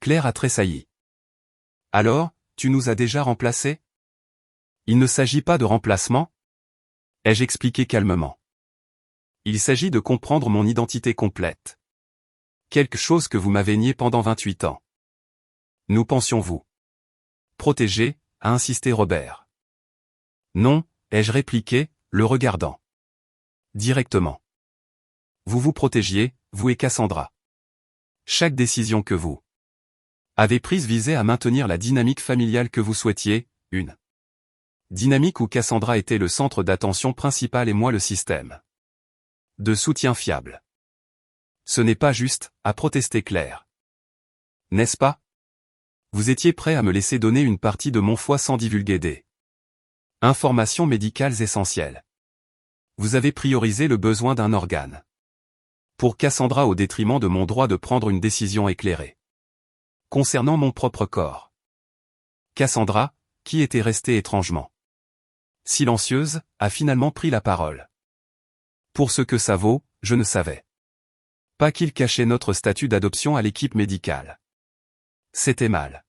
Claire a tressailli. Alors, tu nous as déjà remplacés? Il ne s'agit pas de remplacement? Ai-je expliqué calmement. Il s'agit de comprendre mon identité complète. Quelque chose que vous m'avez nié pendant 28 ans. Nous pensions-vous protéger, a insisté Robert. Non, ai-je répliqué, le regardant directement. Vous vous protégiez, vous et Cassandra. Chaque décision que vous avez prise visait à maintenir la dynamique familiale que vous souhaitiez, une dynamique où Cassandra était le centre d'attention principal et moi le système de soutien fiable. Ce n'est pas juste, a protesté Claire. N'est-ce pas? Vous étiez prêt à me laisser donner une partie de mon foie sans divulguer des informations médicales essentielles. Vous avez priorisé le besoin d'un organe pour Cassandra au détriment de mon droit de prendre une décision éclairée concernant mon propre corps. Cassandra, qui était restée étrangement silencieuse, a finalement pris la parole. Pour ce que ça vaut, je ne savais pas qu'il cachait notre statut d'adoption à l'équipe médicale. C'était mal.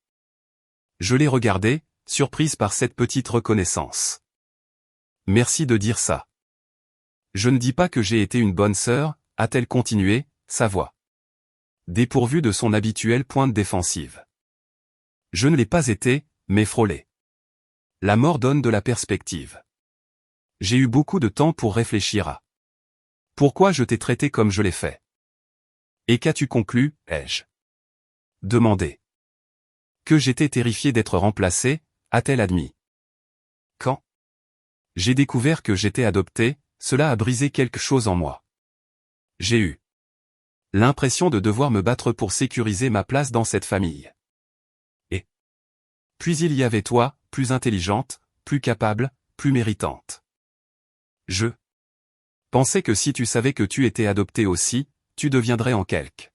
Je l'ai regardée, surprise par cette petite reconnaissance. Merci de dire ça. Je ne dis pas que j'ai été une bonne sœur, a-t-elle continué, sa voix dépourvue de son habituelle pointe défensive. Je ne l'ai pas été, mais frôlé. La mort donne de la perspective. J'ai eu beaucoup de temps pour réfléchir à pourquoi je t'ai traité comme je l'ai fait. Et qu'as-tu conclu, ai-je demandé. Que j'étais terrifié d'être remplacé, a-t-elle admis. Quand j'ai découvert que j'étais adopté, cela a brisé quelque chose en moi. J'ai eu l'impression de devoir me battre pour sécuriser ma place dans cette famille. Et puis il y avait toi, plus intelligente, plus capable, plus méritante. Je pensais que si tu savais que tu étais adoptée aussi, tu deviendrais en quelque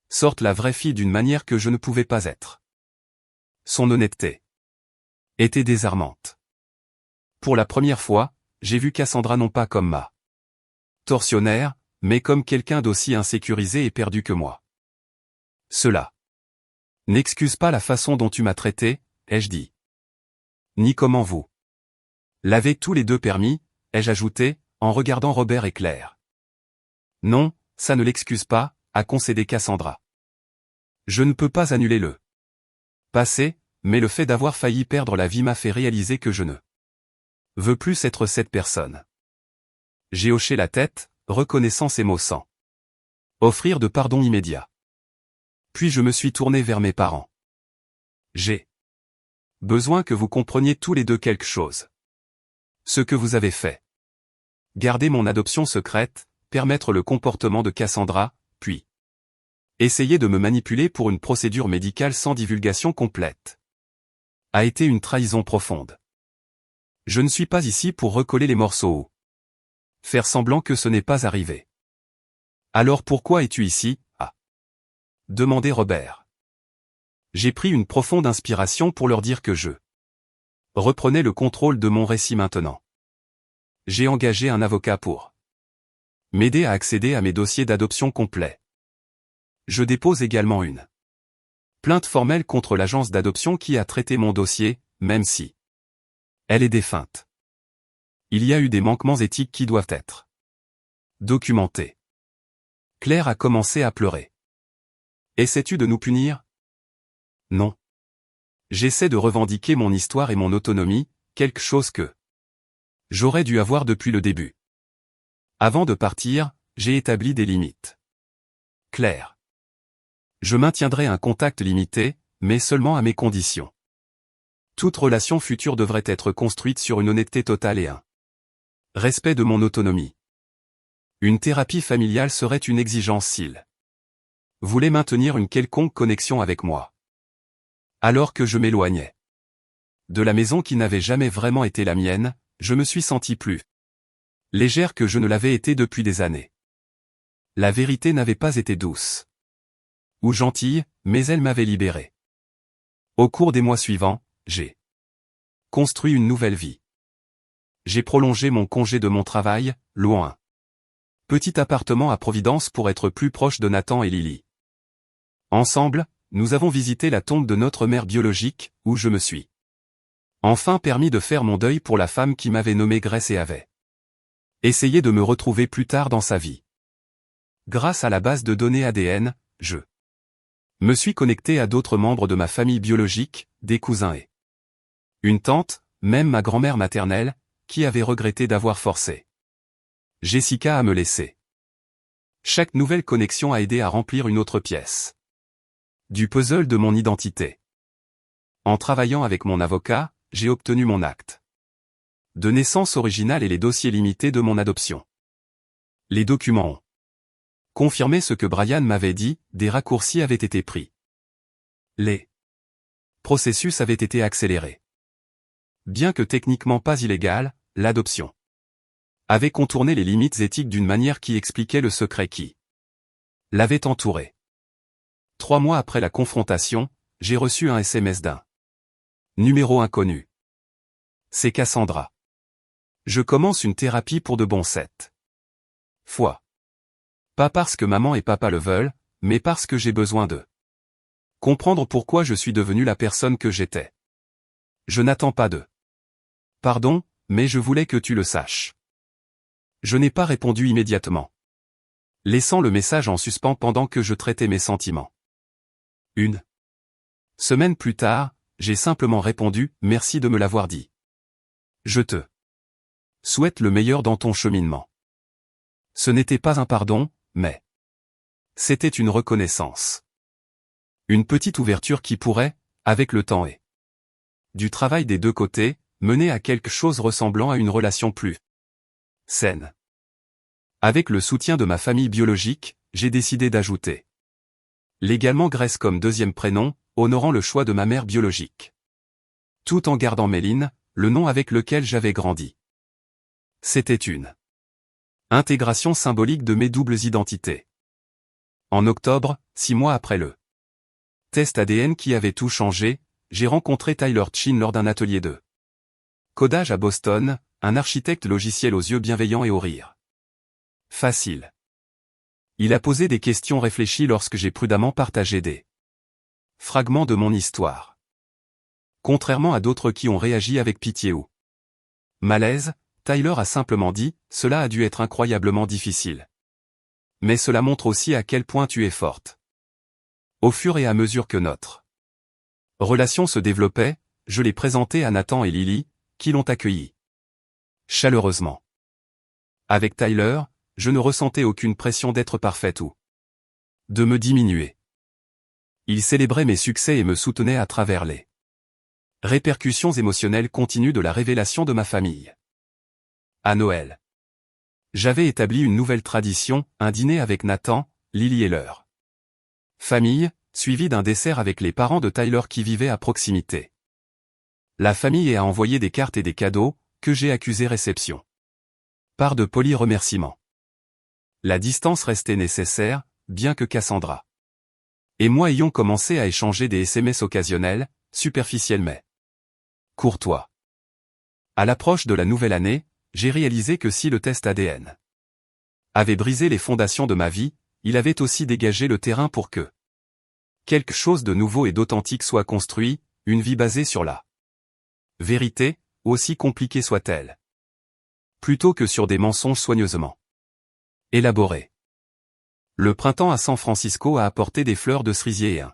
sorte la vraie fille d'une manière que je ne pouvais pas être. Son honnêteté était désarmante. Pour la première fois, j'ai vu Cassandra non pas comme ma tortionnaire, mais comme quelqu'un d'aussi insécurisé et perdu que moi. Cela n'excuse pas la façon dont tu m'as traité, ai-je dit. Ni comment vous l'avez tous les deux permis, ai-je ajouté, en regardant Robert et Claire. Non, ça ne l'excuse pas, a concédé Cassandra. Je ne peux pas annuler le passé, mais le fait d'avoir failli perdre la vie m'a fait réaliser que je ne veux plus être cette personne. J'ai hoché la tête, reconnaissant ces mots sans offrir de pardon immédiat. Puis je me suis tourné vers mes parents. J'ai besoin que vous compreniez tous les deux quelque chose. Ce que vous avez fait. Garder mon adoption secrète, permettre le comportement de Cassandra, puis essayer de me manipuler pour une procédure médicale sans divulgation complète, a été une trahison profonde. Je ne suis pas ici pour recoller les morceaux ou faire semblant que ce n'est pas arrivé. Alors pourquoi es-tu ici, a demandé Robert. J'ai pris une profonde inspiration pour leur dire que je reprenais le contrôle de mon récit maintenant. J'ai engagé un avocat pour m'aider à accéder à mes dossiers d'adoption complets. Je dépose également une plainte formelle contre l'agence d'adoption qui a traité mon dossier, même si elle est défunte. Il y a eu des manquements éthiques qui doivent être documentés. Claire a commencé à pleurer. Essaies-tu de nous punir? Non. J'essaie de revendiquer mon histoire et mon autonomie, quelque chose que j'aurais dû avoir depuis le début. Avant de partir, j'ai établi des limites. Claire. Je maintiendrai un contact limité, mais seulement à mes conditions. Toute relation future devrait être construite sur une honnêteté totale et un respect de mon autonomie. Une thérapie familiale serait une exigence s'il voulait maintenir une quelconque connexion avec moi. Alors que je m'éloignais de la maison qui n'avait jamais vraiment été la mienne, je me suis senti plus légère que je ne l'avais été depuis des années. La vérité n'avait pas été douce ou gentille, mais elle m'avait libéré. Au cours des mois suivants, j'ai construit une nouvelle vie. J'ai prolongé mon congé de mon travail, louant un petit appartement à Providence pour être plus proche de Nathan et Lily. Ensemble, nous avons visité la tombe de notre mère biologique, où je me suis enfin permis de faire mon deuil pour la femme qui m'avait nommé Grace et avait essayé de me retrouver plus tard dans sa vie. Grâce à la base de données ADN, je me suis connecté à d'autres membres de ma famille biologique, des cousins et une tante, même ma grand-mère maternelle, qui avait regretté d'avoir forcé Jessica à me laisser. Chaque nouvelle connexion a aidé à remplir une autre pièce du puzzle de mon identité. En travaillant avec mon avocat, j'ai obtenu mon acte de naissance originale et les dossiers limités de mon adoption. Les documents ont confirmé ce que Brian m'avait dit, des raccourcis avaient été pris. Les processus avaient été accélérés. Bien que techniquement pas illégale, l'adoption avait contourné les limites éthiques d'une manière qui expliquait le secret qui l'avait entouré. 3 mois après la confrontation, j'ai reçu un SMS d'un numéro inconnu. C'est Cassandra. Je commence une thérapie pour de bons 7 fois. Pas parce que maman et papa le veulent, mais parce que j'ai besoin de comprendre pourquoi je suis devenu la personne que j'étais. Je n'attends pas de pardon, mais je voulais que tu le saches. Je n'ai pas répondu immédiatement, laissant le message en suspens pendant que je traitais mes sentiments. Une semaine plus tard, j'ai simplement répondu « Merci de me l'avoir dit. Je te souhaite le meilleur dans ton cheminement. » Ce n'était pas un pardon, mais c'était une reconnaissance. Une petite ouverture qui pourrait, avec le temps et du travail des deux côtés, mener à quelque chose ressemblant à une relation plus saine. Avec le soutien de ma famille biologique, j'ai décidé d'ajouter légalement Grace comme deuxième prénom, honorant le choix de ma mère biologique. Tout en gardant Méline, le nom avec lequel j'avais grandi. C'était une intégration symbolique de mes doubles identités. En octobre, 6 mois après le test ADN qui avait tout changé, j'ai rencontré Tyler Chin lors d'un atelier de codage à Boston, un architecte logiciel aux yeux bienveillants et au rire facile. Il a posé des questions réfléchies lorsque j'ai prudemment partagé des fragments de mon histoire. Contrairement à d'autres qui ont réagi avec pitié ou malaise, Tyler a simplement dit « Cela a dû être incroyablement difficile. Mais cela montre aussi à quel point tu es forte. » Au fur et à mesure que notre relation se développait, je l'ai présentée à Nathan et Lily, qui l'ont accueilli chaleureusement. Avec Tyler, je ne ressentais aucune pression d'être parfaite ou de me diminuer. Il célébrait mes succès et me soutenait à travers les répercussions émotionnelles continues de la révélation de ma famille. À Noël, j'avais établi une nouvelle tradition, un dîner avec Nathan, Lily et leur famille, suivi d'un dessert avec les parents de Tyler qui vivaient à proximité. La famille a envoyé des cartes et des cadeaux, que j'ai accusé réception. Par de polis remerciements. La distance restait nécessaire, bien que Cassandra et moi ayons commencé à échanger des SMS occasionnels, superficiels mais courtois. À l'approche de la nouvelle année, j'ai réalisé que si le test ADN avait brisé les fondations de ma vie, il avait aussi dégagé le terrain pour que quelque chose de nouveau et d'authentique soit construit, une vie basée sur la vérité, aussi compliquée soit-elle. Plutôt que sur des mensonges soigneusement élaborés. Le printemps à San Francisco a apporté des fleurs de cerisier et un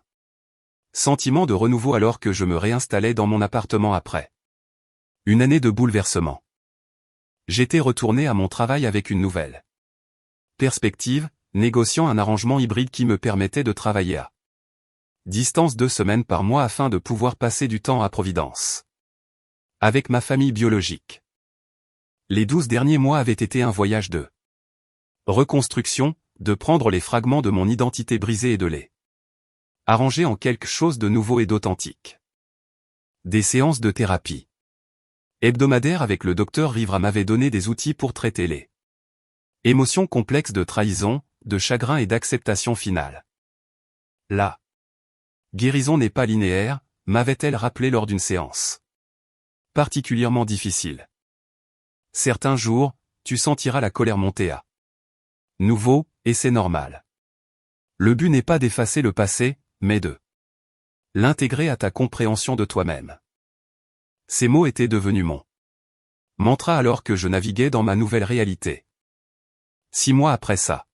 sentiment de renouveau alors que je me réinstallais dans mon appartement après une année de bouleversement. J'étais retourné à mon travail avec une nouvelle perspective, négociant un arrangement hybride qui me permettait de travailler à distance 2 semaines par mois afin de pouvoir passer du temps à Providence avec ma famille biologique. Les 12 derniers mois avaient été un voyage de reconstruction, de prendre les fragments de mon identité brisée et de les arranger en quelque chose de nouveau et d'authentique. Des séances de thérapie hebdomadaires avec le docteur Rivra m'avaient donné des outils pour traiter les émotions complexes de trahison, de chagrin et d'acceptation finale. La guérison n'est pas linéaire, m'avait-elle rappelé lors d'une séance particulièrement difficile. Certains jours, tu sentiras la colère monter à nouveau, et c'est normal. Le but n'est pas d'effacer le passé, mais de l'intégrer à ta compréhension de toi-même. Ces mots étaient devenus mon mantra alors que je naviguais dans ma nouvelle réalité. 6 mois après ça,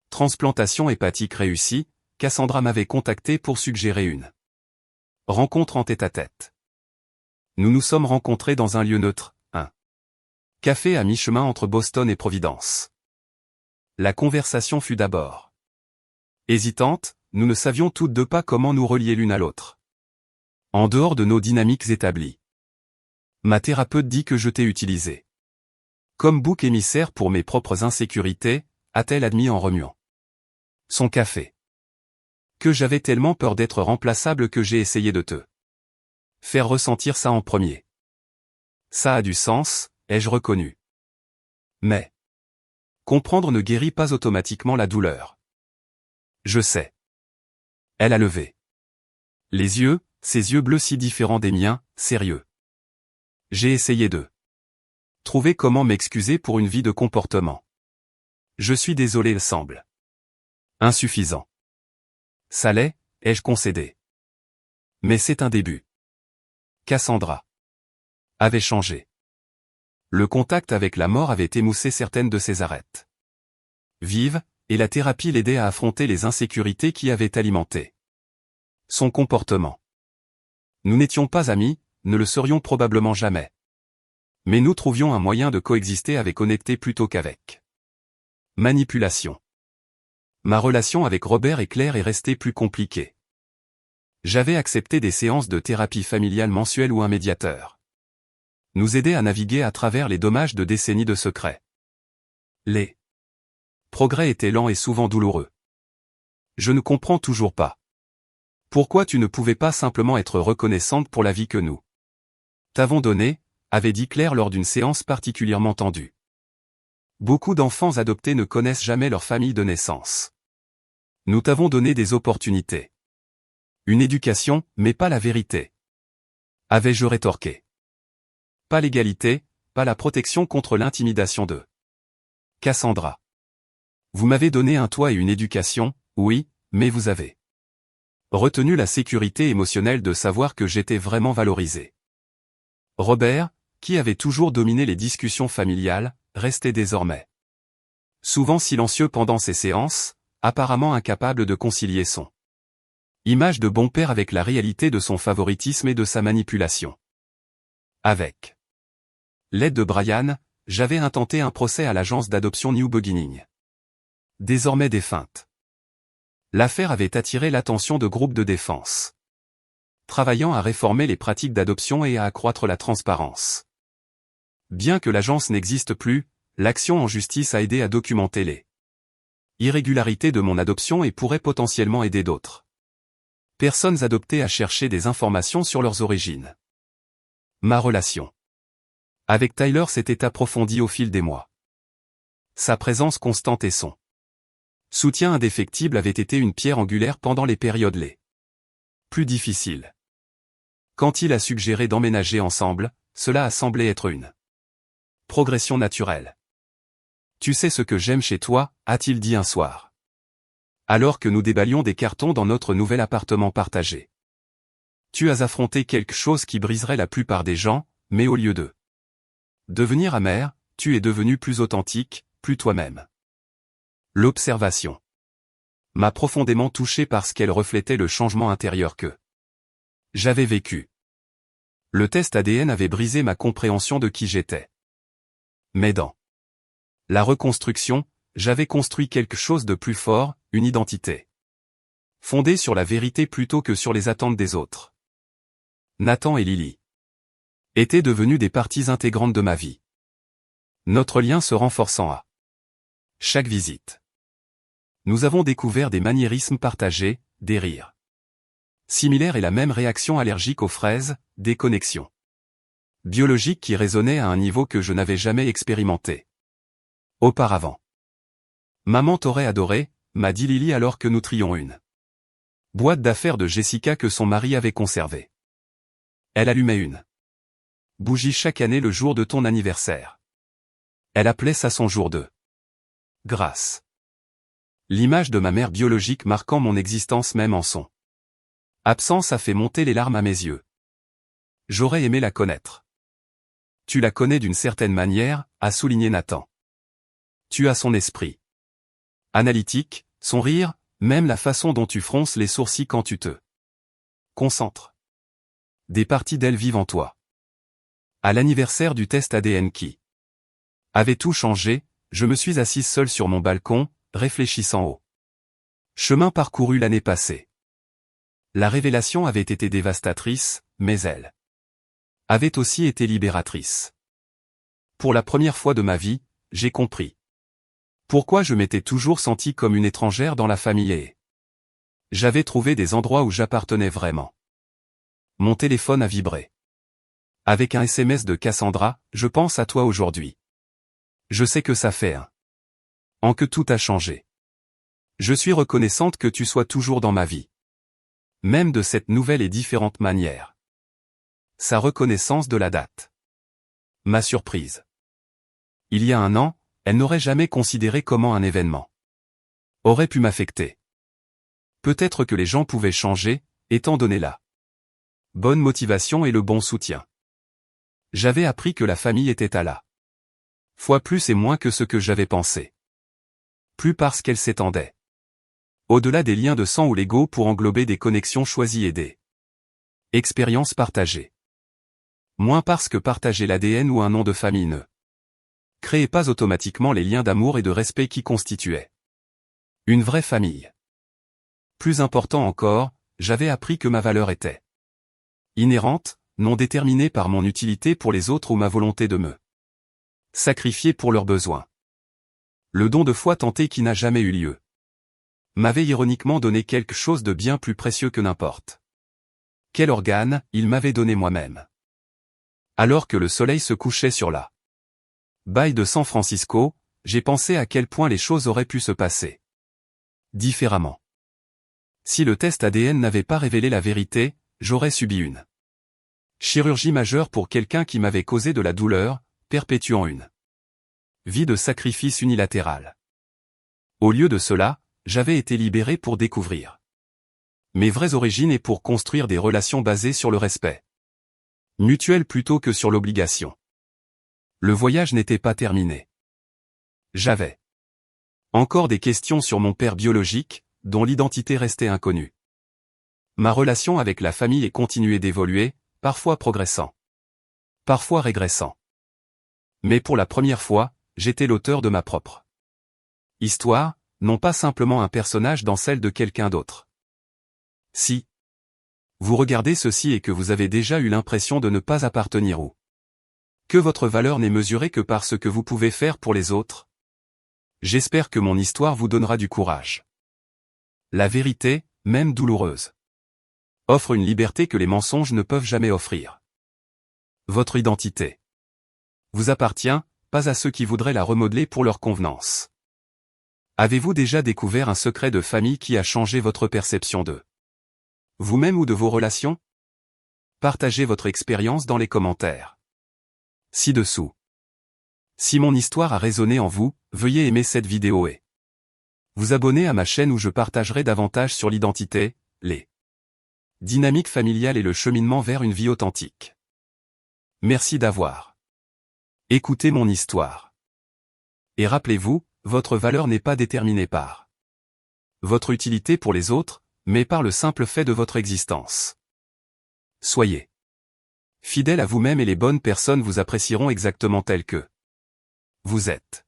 transplantation hépatique réussie, Cassandra m'avait contacté pour suggérer une rencontre en tête-à-tête. Nous nous sommes rencontrés dans un lieu neutre, un café à mi-chemin entre Boston et Providence. La conversation fut d'abord hésitante, nous ne savions toutes deux pas comment nous relier l'une à l'autre. En dehors de nos dynamiques établies. Ma thérapeute dit que je t'ai utilisé comme bouc émissaire pour mes propres insécurités, a-t-elle admis en remuant son café. Que j'avais tellement peur d'être remplaçable que j'ai essayé de te faire ressentir ça en premier. Ça a du sens, ai-je reconnu. Mais comprendre ne guérit pas automatiquement la douleur. Je sais. Elle a levé les yeux, ses yeux bleus si différents des miens, sérieux. J'ai essayé de trouver comment m'excuser pour une vie de comportement. Je suis désolé, il semble insuffisant. Ça l'est, ai-je concédé. Mais c'est un début. Cassandra avait changé. Le contact avec la mort avait émoussé certaines de ses arêtes vives, et la thérapie l'aidait à affronter les insécurités qui avaient alimenté son comportement. Nous n'étions pas amis, ne le serions probablement jamais. Mais nous trouvions un moyen de coexister avec honnêteté plutôt qu'avec manipulation. Ma relation avec Robert et Claire est restée plus compliquée. J'avais accepté des séances de thérapie familiale mensuelles ou un médiateur nous aider à naviguer à travers les dommages de décennies de secrets. Les progrès était lent et souvent douloureux. Je ne comprends toujours pas. Pourquoi tu ne pouvais pas simplement être reconnaissante pour la vie que nous t'avons donnée, avait dit Claire lors d'une séance particulièrement tendue. Beaucoup d'enfants adoptés ne connaissent jamais leur famille de naissance. Nous t'avons donné des opportunités. Une éducation, mais pas la vérité. Avais-je rétorqué. Pas l'égalité, pas la protection contre l'intimidation de Cassandra. Vous m'avez donné un toit et une éducation, oui, mais vous avez retenu la sécurité émotionnelle de savoir que j'étais vraiment valorisé. Robert, qui avait toujours dominé les discussions familiales, restait désormais souvent silencieux pendant ces séances, apparemment incapable de concilier son image de bon père avec la réalité de son favoritisme et de sa manipulation. Avec l'aide de Brian, j'avais intenté un procès à l'agence d'adoption New Beginning. Désormais défunte. L'affaire avait attiré l'attention de groupes de défense, travaillant à réformer les pratiques d'adoption et à accroître la transparence. Bien que l'agence n'existe plus, l'action en justice a aidé à documenter les irrégularités de mon adoption et pourrait potentiellement aider d'autres personnes adoptées à chercher des informations sur leurs origines. Ma relation avec Tyler s'était approfondie au fil des mois. Sa présence constante et son soutien indéfectible avait été une pierre angulaire pendant les périodes les plus difficiles. Quand il a suggéré d'emménager ensemble, cela a semblé être une progression naturelle. Tu sais ce que j'aime chez toi, a-t-il dit un soir. Alors que nous déballions des cartons dans notre nouvel appartement partagé. Tu as affronté quelque chose qui briserait la plupart des gens, mais au lieu de devenir amer, tu es devenu plus authentique, plus toi-même. L'observation m'a profondément touché parce qu'elle reflétait le changement intérieur que j'avais vécu. Le test ADN avait brisé ma compréhension de qui j'étais. Mais dans la reconstruction, j'avais construit quelque chose de plus fort, une identité fondée sur la vérité plutôt que sur les attentes des autres. Nathan et Lily étaient devenus des parties intégrantes de ma vie. Notre lien se renforçant à chaque visite. Nous avons découvert des maniérismes partagés, des rires similaires et la même réaction allergique aux fraises, des connexions biologiques qui résonnaient à un niveau que je n'avais jamais expérimenté auparavant. Maman t'aurait adoré, m'a dit Lily alors que nous trions une boîte d'affaires de Jessica que son mari avait conservée. Elle allumait une bougie chaque année le jour de ton anniversaire. Elle appelait ça son jour de grâce. L'image de ma mère biologique marquant mon existence même en son absence a fait monter les larmes à mes yeux. J'aurais aimé la connaître. Tu la connais d'une certaine manière, a souligné Nathan. Tu as son esprit analytique, son rire, même la façon dont tu fronces les sourcils quand tu te concentres. Des parties d'elle vivent en toi. À l'anniversaire du test ADN qui avait tout changé, je me suis assise seule sur mon balcon, réfléchissant au chemin parcouru l'année passée. La révélation avait été dévastatrice, mais elle avait aussi été libératrice. Pour la première fois de ma vie, j'ai compris pourquoi je m'étais toujours sentie comme une étrangère dans la famille et j'avais trouvé des endroits où j'appartenais vraiment. Mon téléphone a vibré. Avec un SMS de Cassandra, je pense à toi aujourd'hui. Je sais que ça fait un an que tout a changé. Je suis reconnaissante que tu sois toujours dans ma vie. Même de cette nouvelle et différente manière. Sa reconnaissance de la date. Ma surprise. Il y a un an, elle n'aurait jamais considéré comment un événement aurait pu m'affecter. Peut-être que les gens pouvaient changer, étant donné la bonne motivation et le bon soutien. J'avais appris que la famille était à la fois plus et moins que ce que j'avais pensé. Plus parce qu'elle s'étendait au-delà des liens de sang ou l'ego pour englober des connexions choisies et des expériences partagées. Moins parce que partager l'ADN ou un nom de famille ne créait pas automatiquement les liens d'amour et de respect qui constituaient une vraie famille. Plus important encore, j'avais appris que ma valeur était inhérente, non déterminée par mon utilité pour les autres ou ma volonté de me sacrifier pour leurs besoins. Le don de foi tenté qui n'a jamais eu lieu m'avait ironiquement donné quelque chose de bien plus précieux que n'importe quel organe il m'avait donné moi-même. Alors que le soleil se couchait sur la baie de San Francisco, j'ai pensé à quel point les choses auraient pu se passer différemment. Si le test ADN n'avait pas révélé la vérité, j'aurais subi une chirurgie majeure pour quelqu'un qui m'avait causé de la douleur, perpétuant une vie de sacrifice unilatéral. Au lieu de cela, j'avais été libéré pour découvrir mes vraies origines et pour construire des relations basées sur le respect mutuel plutôt que sur l'obligation. Le voyage n'était pas terminé. J'avais encore des questions sur mon père biologique, dont l'identité restait inconnue. Ma relation avec la famille est continuée d'évoluer, parfois progressant, parfois régressant. Mais pour la première fois, j'étais l'auteur de ma propre histoire, non pas simplement un personnage dans celle de quelqu'un d'autre. Si vous regardez ceci et que vous avez déjà eu l'impression de ne pas appartenir ou que votre valeur n'est mesurée que par ce que vous pouvez faire pour les autres, j'espère que mon histoire vous donnera du courage. La vérité, même douloureuse, offre une liberté que les mensonges ne peuvent jamais offrir. Votre identité vous appartient, pas à ceux qui voudraient la remodeler pour leur convenance. Avez-vous déjà découvert un secret de famille qui a changé votre perception de vous-même ou de vos relations? Partagez votre expérience dans les commentaires ci-dessous. Si mon histoire a résonné en vous, veuillez aimer cette vidéo et vous abonner à ma chaîne où je partagerai davantage sur l'identité, les dynamiques familiales et le cheminement vers une vie authentique. Merci d'avoir écouté mon histoire. Et rappelez-vous, votre valeur n'est pas déterminée par votre utilité pour les autres, mais par le simple fait de votre existence. Soyez fidèle à vous-même et les bonnes personnes vous apprécieront exactement tel que vous êtes.